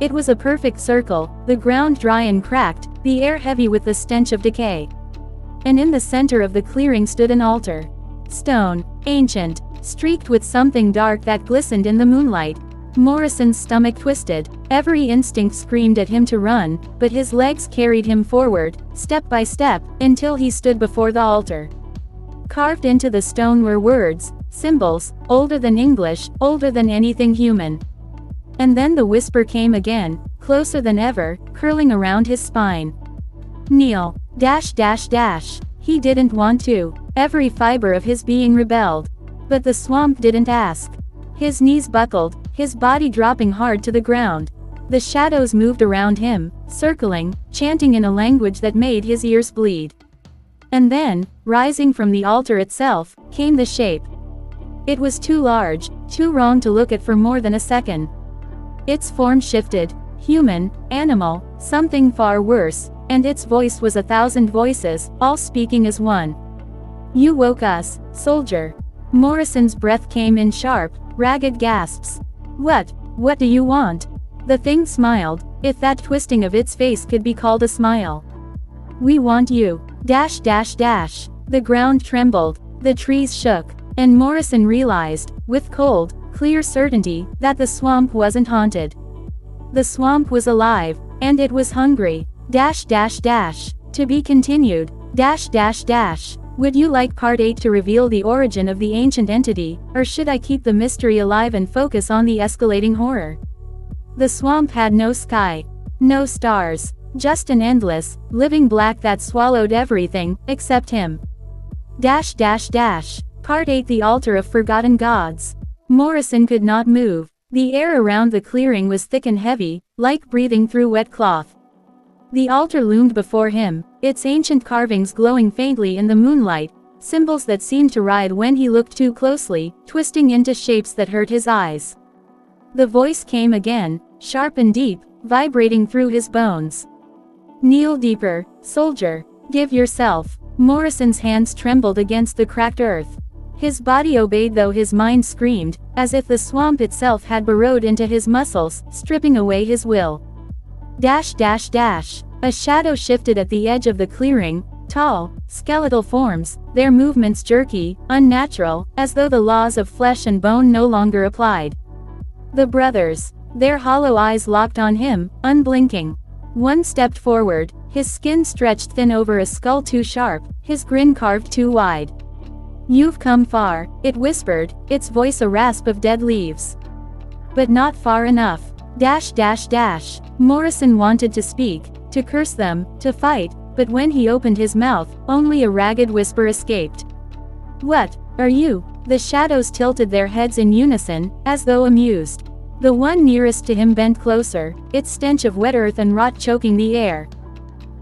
It was a perfect circle, the ground dry and cracked, the air heavy with the stench of decay. And in the center of the clearing stood an altar. Stone, ancient, streaked with something dark that glistened in the moonlight. Morrison's stomach twisted, every instinct screamed at him to run, but his legs carried him forward, step by step, until he stood before the altar. Carved into the stone were words, symbols, older than English, older than anything human. And then the whisper came again, closer than ever, curling around his spine. Kneel. He didn't want to. Every fiber of his being rebelled. But the swamp didn't ask. His knees buckled, his body dropping hard to the ground. The shadows moved around him, circling, chanting in a language that made his ears bleed. And then, rising from the altar itself, came the shape. It was too large, too wrong to look at for more than a second. Its form shifted, human, animal, something far worse, and its voice was 1,000 voices, all speaking as one. You woke us, soldier. Morrison's breath came in sharp, ragged gasps. What do you want? The thing smiled, if that twisting of its face could be called a smile. We want you. The ground trembled, the trees shook, and Morrison realized, with cold, clear certainty, that the swamp wasn't haunted. The swamp was alive, and it was hungry. To be continued. Would you like part 8 to reveal the origin of the ancient entity, or should I keep the mystery alive and focus on the escalating horror? The swamp had no sky, no stars, just an endless, living black that swallowed everything, except him. Part 8 The Altar of Forgotten Gods. Morrison could not move. The air around the clearing was thick and heavy, like breathing through wet cloth. The altar loomed before him, its ancient carvings glowing faintly in the moonlight, symbols that seemed to writhe when he looked too closely, twisting into shapes that hurt his eyes. The voice came again, sharp and deep, vibrating through his bones. Kneel deeper, soldier. Give yourself. Morrison's hands trembled against the cracked earth. His body obeyed though his mind screamed, as if the swamp itself had burrowed into his muscles, stripping away his will. A shadow shifted at the edge of the clearing, tall, skeletal forms, their movements jerky, unnatural, as though the laws of flesh and bone no longer applied. The brothers. Their hollow eyes locked on him, unblinking. One stepped forward, his skin stretched thin over a skull too sharp, his grin carved too wide. You've come far, it whispered, its voice a rasp of dead leaves. But not far enough. Morrison wanted to speak, to curse them, to fight, but when he opened his mouth, only a ragged whisper escaped. What are you? The shadows tilted their heads in unison, as though amused. The one nearest to him bent closer, its stench of wet earth and rot choking the air.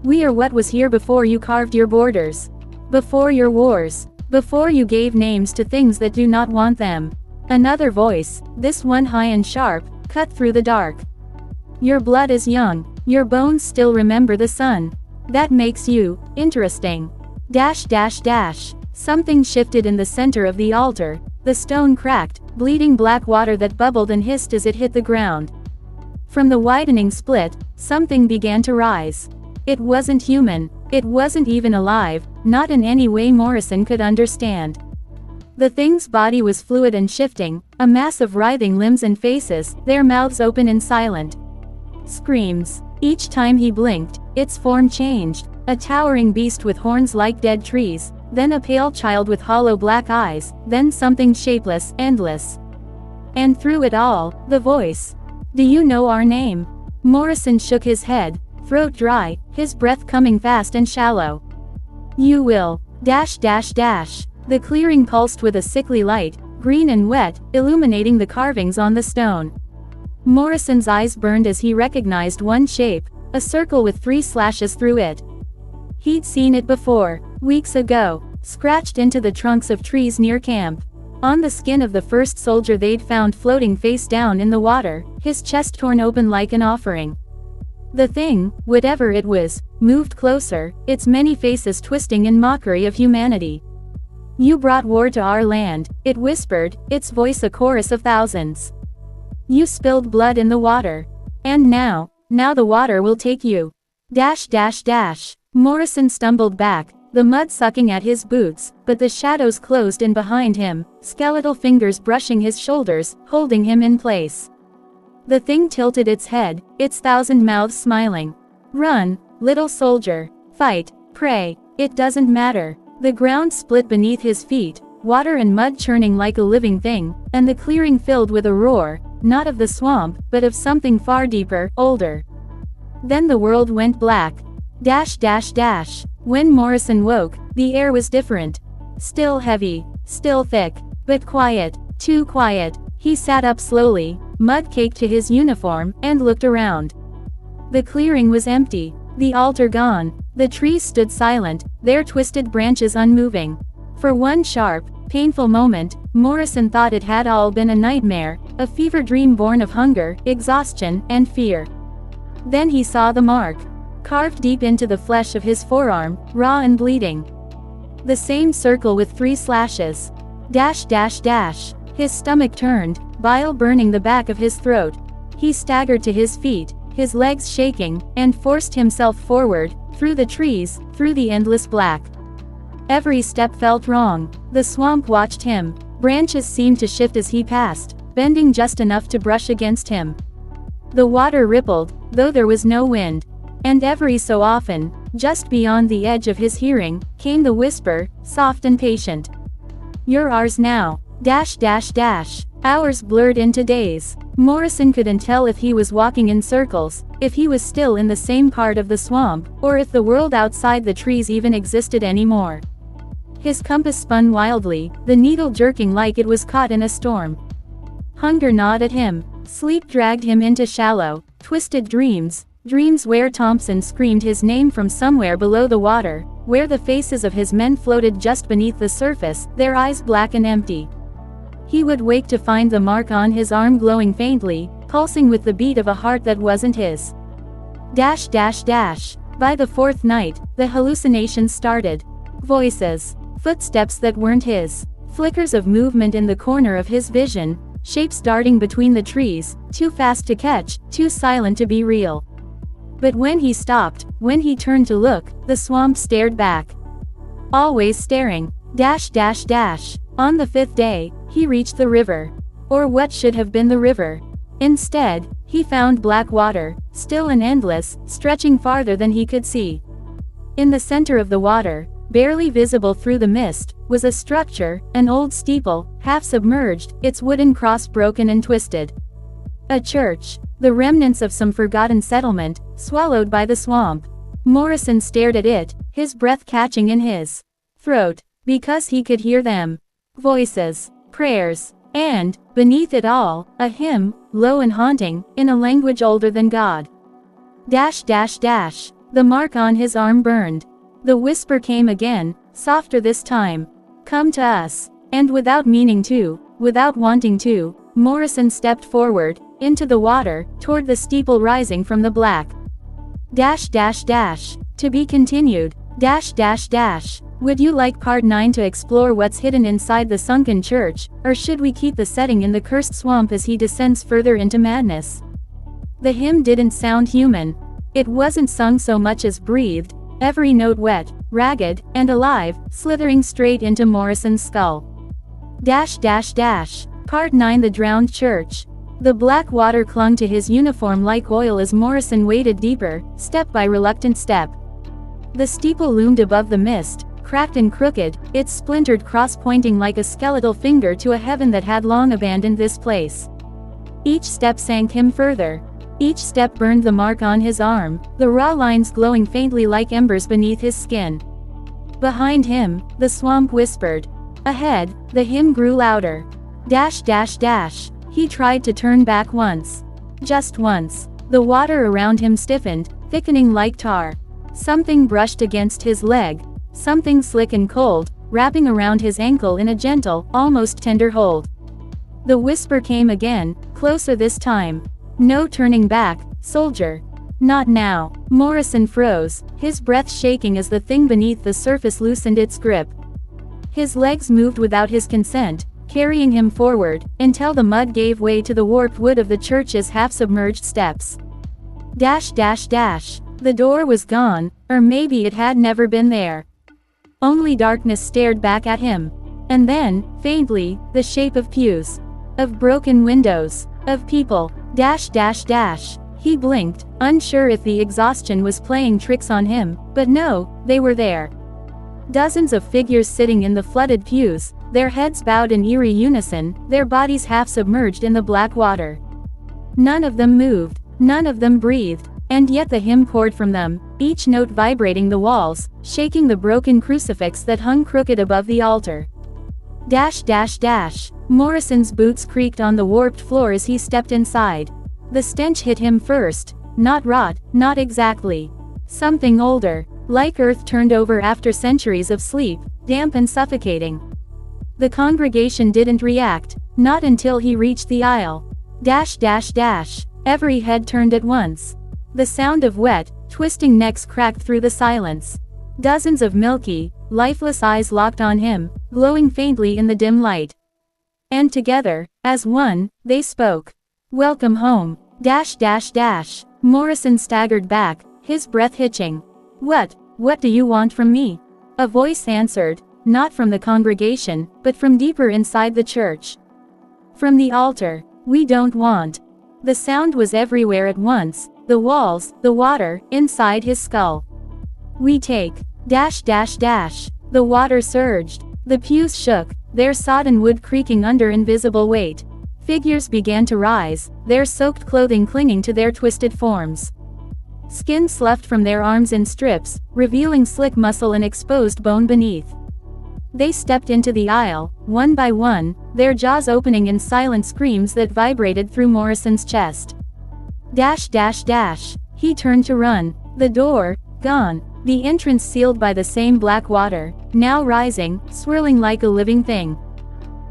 We are what was here before you carved your borders. Before your wars. Before you gave names to things that do not want them. Another voice, this one high and sharp, cut through the dark. Your blood is young, your bones still remember the sun. That makes you interesting. Something shifted in the center of the altar, the stone cracked, bleeding black water that bubbled and hissed as it hit the ground. From the widening split, something began to rise. It wasn't human, it wasn't even alive, not in any way Morrison could understand. The thing's body was fluid and shifting, a mass of writhing limbs and faces, their mouths open in silent screams. Each time he blinked, its form changed, a towering beast with horns like dead trees, then a pale child with hollow black eyes, then something shapeless, endless. And through it all, the voice. Do you know our name? Morrison shook his head, throat dry, his breath coming fast and shallow. You will. The clearing pulsed with a sickly light, green and wet, illuminating the carvings on the stone. Morrison's eyes burned as he recognized one shape, a circle with 3 slashes through it. He'd seen it before, weeks ago. scratched into the trunks of trees near camp. On the skin of the first soldier they'd found floating face down in the water, his chest torn open like an offering. The thing, whatever it was, moved closer, its many faces twisting in mockery of humanity. "You brought war to our land," it whispered, its voice a chorus of thousands. "You spilled blood in the water. And now the water will take you." Morrison stumbled back, the mud sucking at his boots, but the shadows closed in behind him, skeletal fingers brushing his shoulders, holding him in place. The thing tilted its head, its thousand mouths smiling. "Run, little soldier. Fight, pray, it doesn't matter." The ground split beneath his feet, water and mud churning like a living thing, and the clearing filled with a roar, not of the swamp, but of something far deeper, older. Then the world went black. When Morrison woke, the air was different. Still heavy, still thick, but quiet, too quiet. He sat up slowly, mud caked to his uniform, and looked around. The clearing was empty, the altar gone, the trees stood silent, their twisted branches unmoving. For one sharp, painful moment, Morrison thought it had all been a nightmare, a fever dream born of hunger, exhaustion, and fear. Then he saw the mark, carved deep into the flesh of his forearm, raw and bleeding. The same circle with 3 slashes. His stomach turned, bile burning the back of his throat. He staggered to his feet, his legs shaking, and forced himself forward, through the trees, through the endless black. Every step felt wrong. The swamp watched him. Branches seemed to shift as he passed, bending just enough to brush against him. The water rippled, though there was no wind. And every so often, just beyond the edge of his hearing, came the whisper, soft and patient. "You're ours now." Hours blurred into days. Morrison couldn't tell if he was walking in circles, if he was still in the same part of the swamp, or if the world outside the trees even existed anymore. His compass spun wildly, the needle jerking like it was caught in a storm. Hunger gnawed at him. Sleep dragged him into shallow, twisted dreams where Thompson screamed his name from somewhere below the water, where the faces of his men floated just beneath the surface, their eyes black and empty. He would wake to find the mark on his arm glowing faintly, pulsing with the beat of a heart that wasn't his. By the 4th night, the hallucinations started. Voices. Footsteps that weren't his. Flickers of movement in the corner of his vision, shapes darting between the trees, too fast to catch, too silent to be real. But when he stopped, when he turned to look, the swamp stared back. Always staring. On the 5th day, he reached the river. Or what should have been the river. Instead, he found black water, still and endless, stretching farther than he could see. In the center of the water, barely visible through the mist, was a structure, an old steeple, half submerged, its wooden cross broken and twisted. A church, the remnants of some forgotten settlement, swallowed by the swamp. Morrison stared at it, his breath catching in his throat, because he could hear them. Voices, prayers, and, beneath it all, a hymn, low and haunting, in a language older than God. The mark on his arm burned. The whisper came again, softer this time. "Come to us." And without meaning to, without wanting to, Morrison stepped forward, into the water, toward the steeple rising from the black. To be continued. Would you like part 9 to explore what's hidden inside the sunken church, or should we keep the setting in the cursed swamp as he descends further into madness? The hymn didn't sound human. It wasn't sung so much as breathed, every note wet, ragged, and alive, slithering straight into Morrison's skull. Part 9. The Drowned Church. The black water clung to his uniform like oil as Morrison waded deeper, step by reluctant step. The steeple loomed above the mist, cracked and crooked, its splintered cross pointing like a skeletal finger to a heaven that had long abandoned this place. Each step sank him further. Each step burned the mark on his arm, the raw lines glowing faintly like embers beneath his skin. Behind him, the swamp whispered. Ahead, the hymn grew louder. He tried to turn back once. Just once. The water around him stiffened, thickening like tar. Something brushed against his leg. Something slick and cold, wrapping around his ankle in a gentle, almost tender hold. The whisper came again, closer this time. "No turning back, soldier. Not now." Morrison froze, his breath shaking as the thing beneath the surface loosened its grip. His legs moved without his consent, carrying him forward, until the mud gave way to the warped wood of the church's half-submerged steps. Dash dash dash. The door was gone, or maybe it had never been there. Only darkness stared back at him. And then, faintly, the shape of pews. Of broken windows. Of people. Dash dash dash. He blinked, unsure if the exhaustion was playing tricks on him, but no, they were there. Dozens of figures sitting in the flooded pews, their heads bowed in eerie unison, their bodies half submerged in the black water. None of them moved, none of them breathed, and yet the hymn poured from them, each note vibrating the walls, shaking the broken crucifix that hung crooked above the altar. Dash dash dash. Morrison's boots creaked on the warped floor as he stepped inside. The stench hit him first. Not rot, not exactly. Something older, like earth turned over after centuries of sleep, damp and suffocating. The congregation didn't react, not until he reached the aisle. Dash dash dash. Every head turned at once. The sound of wet, twisting necks cracked through the silence. Dozens of milky, lifeless eyes locked on him, glowing faintly in the dim light. And together, as one, they spoke. "Welcome home." Dash dash dash. Morrison staggered back, his breath hitching. What do you want from me?" A voice answered, not from the congregation, but from deeper inside the church. From the altar. "We don't want." The sound was everywhere at once, the walls, the water, inside his skull. "We take." Dash dash dash. The water surged. The pews shook, their sodden wood creaking under invisible weight. Figures began to rise, their soaked clothing clinging to their twisted forms. Skin sloughed from their arms in strips, revealing slick muscle and exposed bone beneath. They stepped into the aisle, one by one, their jaws opening in silent screams that vibrated through Morrison's chest. Dash dash dash. He turned to run. The door, gone. The entrance sealed by the same black water, now rising, swirling like a living thing.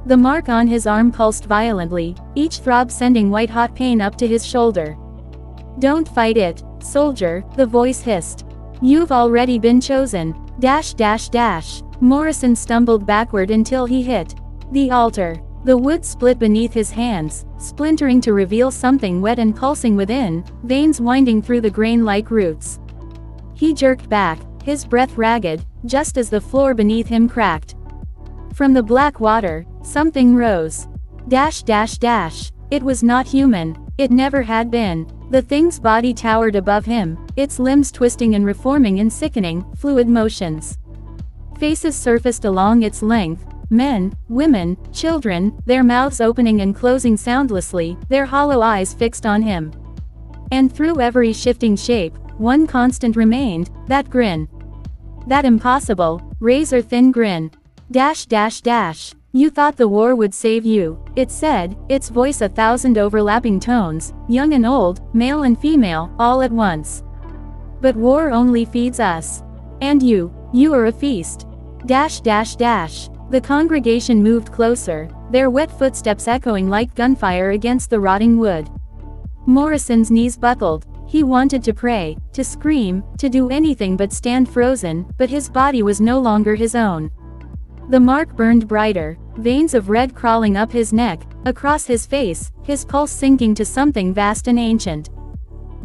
The mark on his arm pulsed violently, each throb sending white-hot pain up to his shoulder. "Don't fight it, soldier," the voice hissed. "You've already been chosen." Dash dash dash. Morrison stumbled backward until he hit the altar. The wood split beneath his hands, splintering to reveal something wet and pulsing within, veins winding through the grain-like roots. He jerked back, his breath ragged, just as the floor beneath him cracked. From the black water, something rose. Dash dash dash. It was not human. It never had been. The thing's body towered above him, its limbs twisting and reforming in sickening, fluid motions. Faces surfaced along its length, men, women, children, their mouths opening and closing soundlessly, their hollow eyes fixed on him. And through every shifting shape, one constant remained, that grin. That impossible, razor-thin grin. Dash dash dash. "You thought the war would save you," it said, its voice 1,000 overlapping tones, young and old, male and female, all at once. "But war only feeds us. And you are a feast." Dash dash dash. The congregation moved closer, their wet footsteps echoing like gunfire against the rotting wood. Morrison's knees buckled. He wanted to pray, to scream, to do anything but stand frozen, but his body was no longer his own. The mark burned brighter, veins of red crawling up his neck, across his face, his pulse sinking to something vast and ancient.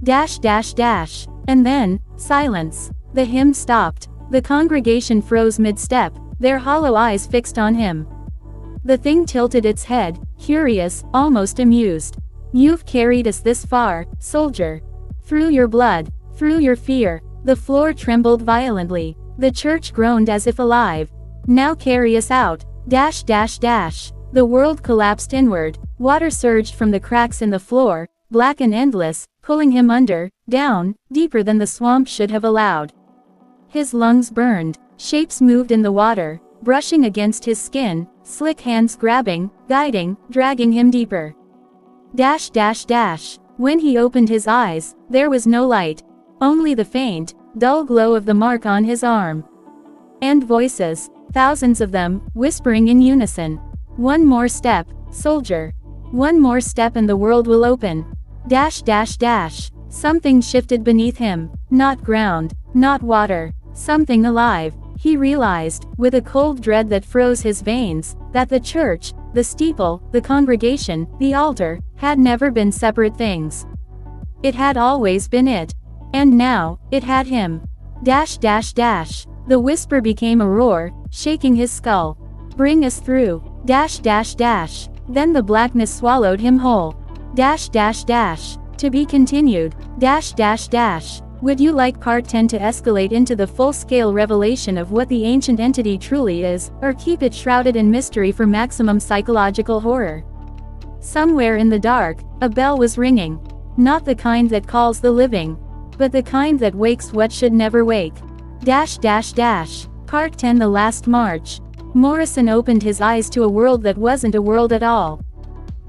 Dash dash dash. And then, silence. The hymn stopped. The congregation froze mid-step, their hollow eyes fixed on him. The thing tilted its head, curious, almost amused. "You've carried us this far, soldier. Through your blood, through your fear." The floor trembled violently. The church groaned as if alive. "Now carry us out." Dash dash dash. The world collapsed inward. Water surged from the cracks in the floor, black and endless, pulling him under, down, deeper than the swamp should have allowed. His lungs burned. Shapes moved in the water, brushing against his skin, slick hands grabbing, guiding, dragging him deeper. Dash dash dash. When he opened his eyes, there was no light. Only the faint, dull glow of the mark on his arm. And voices. thousands of them, whispering in unison. One more step, soldier. One more step and the world will open. Dash dash dash. Something shifted beneath him. Not ground, not water. Something alive. He realized, with a cold dread that froze his veins, that the church, the steeple, the congregation, the altar, had never been separate things. It had always been it. And now, it had him. Dash dash dash. The whisper became a roar, shaking his skull. Bring us through. Dash dash dash. Then the blackness swallowed him whole. Dash dash dash. To be continued. Dash dash dash. Would you like Part 10 to escalate into the full-scale revelation of what the ancient entity truly is, or keep it shrouded in mystery for maximum psychological horror? Somewhere in the dark, a bell was ringing. Not the kind that calls the living, but the kind that wakes what should never wake. Dash dash dash. Part 10. The Last March. Morrison opened his eyes to a world that wasn't a world at all.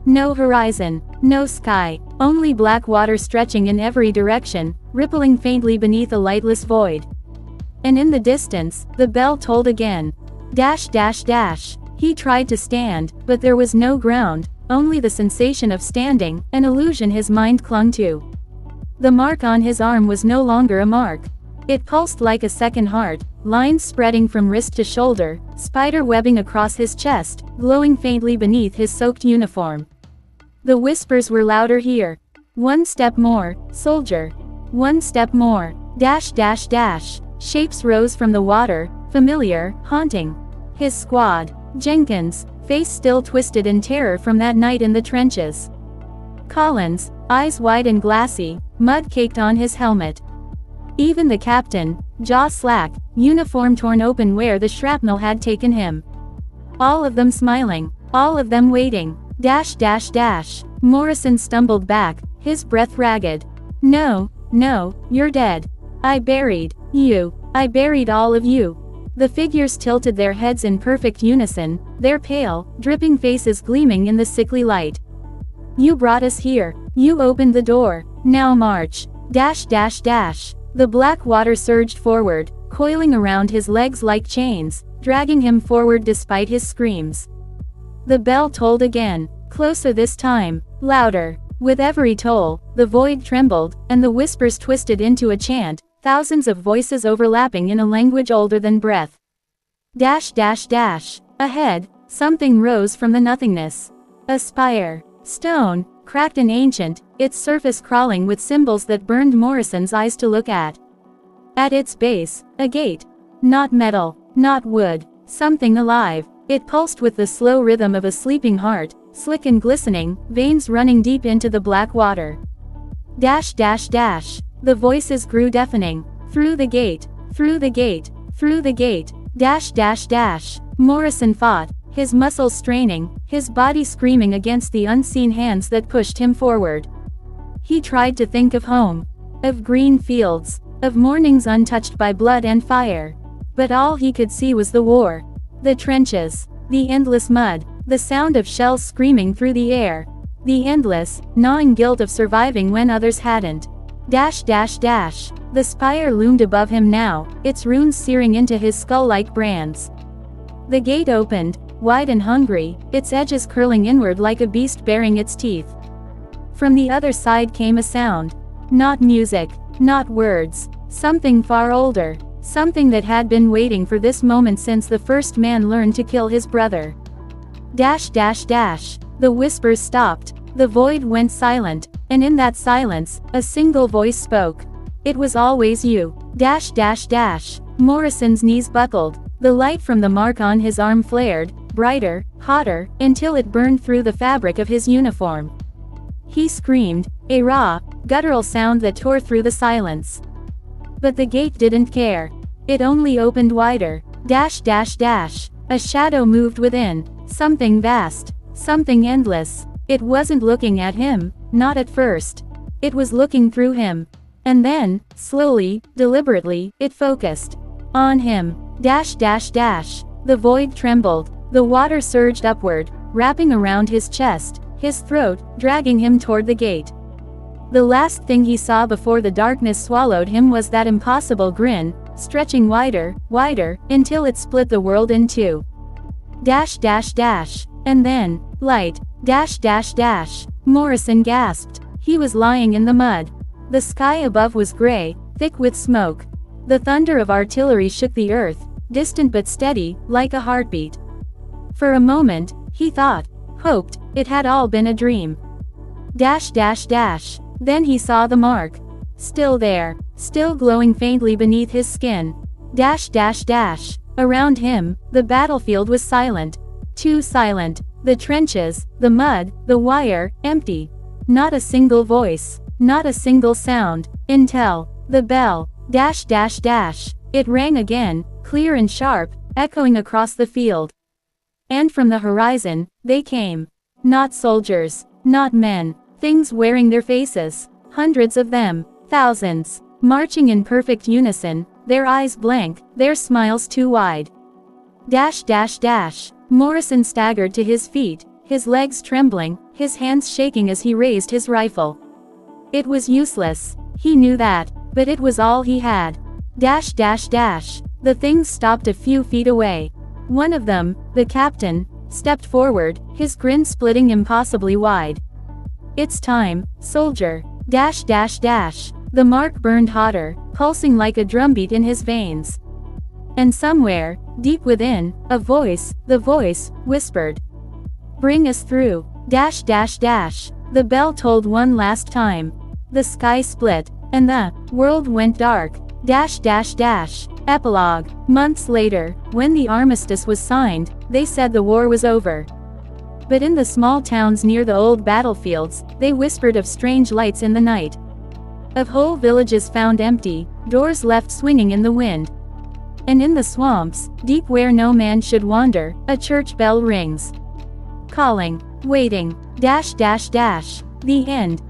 No horizon, no sky, only black water stretching in every direction, rippling faintly beneath a lightless void. And in the distance, the bell tolled again. Dash dash dash. He tried to stand, but there was no ground, only the sensation of standing, an illusion his mind clung to. The mark on his arm was no longer a mark. It pulsed like a second heart, lines spreading from wrist to shoulder, spider webbing across his chest, glowing faintly beneath his soaked uniform. The whispers were louder here. One step more, soldier. One step more. Dash dash dash. Shapes rose from the water, familiar, haunting. His squad. Jenkins, face still twisted in terror from that night in the trenches. Collins, eyes wide and glassy, mud caked on his helmet. Even the captain, jaw slack, uniform torn open where the shrapnel had taken him. All of them smiling, all of them waiting. Dash dash dash. Morrison stumbled back, his breath ragged. No, no, you're dead. I buried you. I buried all of you. The figures tilted their heads in perfect unison, their pale, dripping faces gleaming in the sickly light. You brought us here. You opened the door. Now march. Dash dash dash. The black water surged forward, coiling around his legs like chains, dragging him forward despite his screams. The bell tolled again, closer this time, louder. With every toll, the void trembled, and the whispers twisted into a chant, thousands of voices overlapping in a language older than breath. Dash dash dash. Ahead, something rose from the nothingness. A spire. Stone, cracked and ancient, its surface crawling with symbols that burned Morrison's eyes to look at. At its base, a gate. Not metal, not wood, something alive. It pulsed with the slow rhythm of a sleeping heart, slick and glistening, veins running deep into the black water. Dash dash dash. The voices grew deafening. Through the gate, through the gate, through the gate. Dash dash dash. Morrison fought, his muscles straining, his body screaming against the unseen hands that pushed him forward. He tried to think of home, of green fields, of mornings untouched by blood and fire. But all he could see was the war. The trenches, the endless mud, the sound of shells screaming through the air. The endless, gnawing guilt of surviving when others hadn't. Dash dash dash. The spire loomed above him now, its runes searing into his skull like brands. The gate opened, wide and hungry, its edges curling inward like a beast baring its teeth. From the other side came a sound. Not music, not words, something far older, something that had been waiting for this moment since the first man learned to kill his brother. Dash dash dash. The whispers stopped, the void went silent, and in that silence, a single voice spoke. It was always you. Dash dash dash. Morrison's knees buckled, the light from the mark on his arm flared, brighter, hotter, until it burned through the fabric of his uniform. He screamed, a raw, guttural sound that tore through the silence. But the gate didn't care. It only opened wider. Dash dash dash. A shadow moved within, something vast, something endless. It wasn't looking at him, not at first. It was looking through him. And then, slowly, deliberately, it focused on him. Dash dash dash. The void trembled. The water surged upward, wrapping around his chest, his throat, dragging him toward the gate. The last thing he saw before the darkness swallowed him was that impossible grin, stretching wider, wider, until it split the world in two. Dash dash dash. And then, light, dash dash dash. Morrison gasped. He was lying in the mud. The sky above was gray, thick with smoke. The thunder of artillery shook the earth, distant but steady, like a heartbeat. For a moment, he thought, hoped, it had all been a dream. Dash dash dash. Then he saw the mark. Still there, still glowing faintly beneath his skin. Dash dash dash. Around him, the battlefield was silent. Too silent. The trenches, the mud, the wire, empty. Not a single voice. Not a single sound. Intel. The bell. Dash dash dash. It rang again, clear and sharp, echoing across the field. And from the horizon, they came. Not soldiers. Not men. Things wearing their faces. Hundreds of them. Thousands. Marching in perfect unison, their eyes blank, their smiles too wide. Dash dash dash. Morrison staggered to his feet, his legs trembling, his hands shaking as he raised his rifle. It was useless. He knew that, but it was all he had. Dash dash dash. The things stopped a few feet away. One of them, the captain, stepped forward, his grin splitting impossibly wide. It's time, soldier. Dash dash dash. The mark burned hotter, pulsing like a drumbeat in his veins. And somewhere, deep within, a voice, the voice, whispered. Bring us through. Dash dash dash. The bell tolled one last time. The sky split, and the world went dark. Dash dash dash. Epilogue. Months later, when the armistice was signed, they said the war was over. But in the small towns near the old battlefields, they whispered of strange lights in the night. Of whole villages found empty, doors left swinging in the wind. And in the swamps, deep where no man should wander, a church bell rings. Calling. Waiting. Dash dash dash. The end.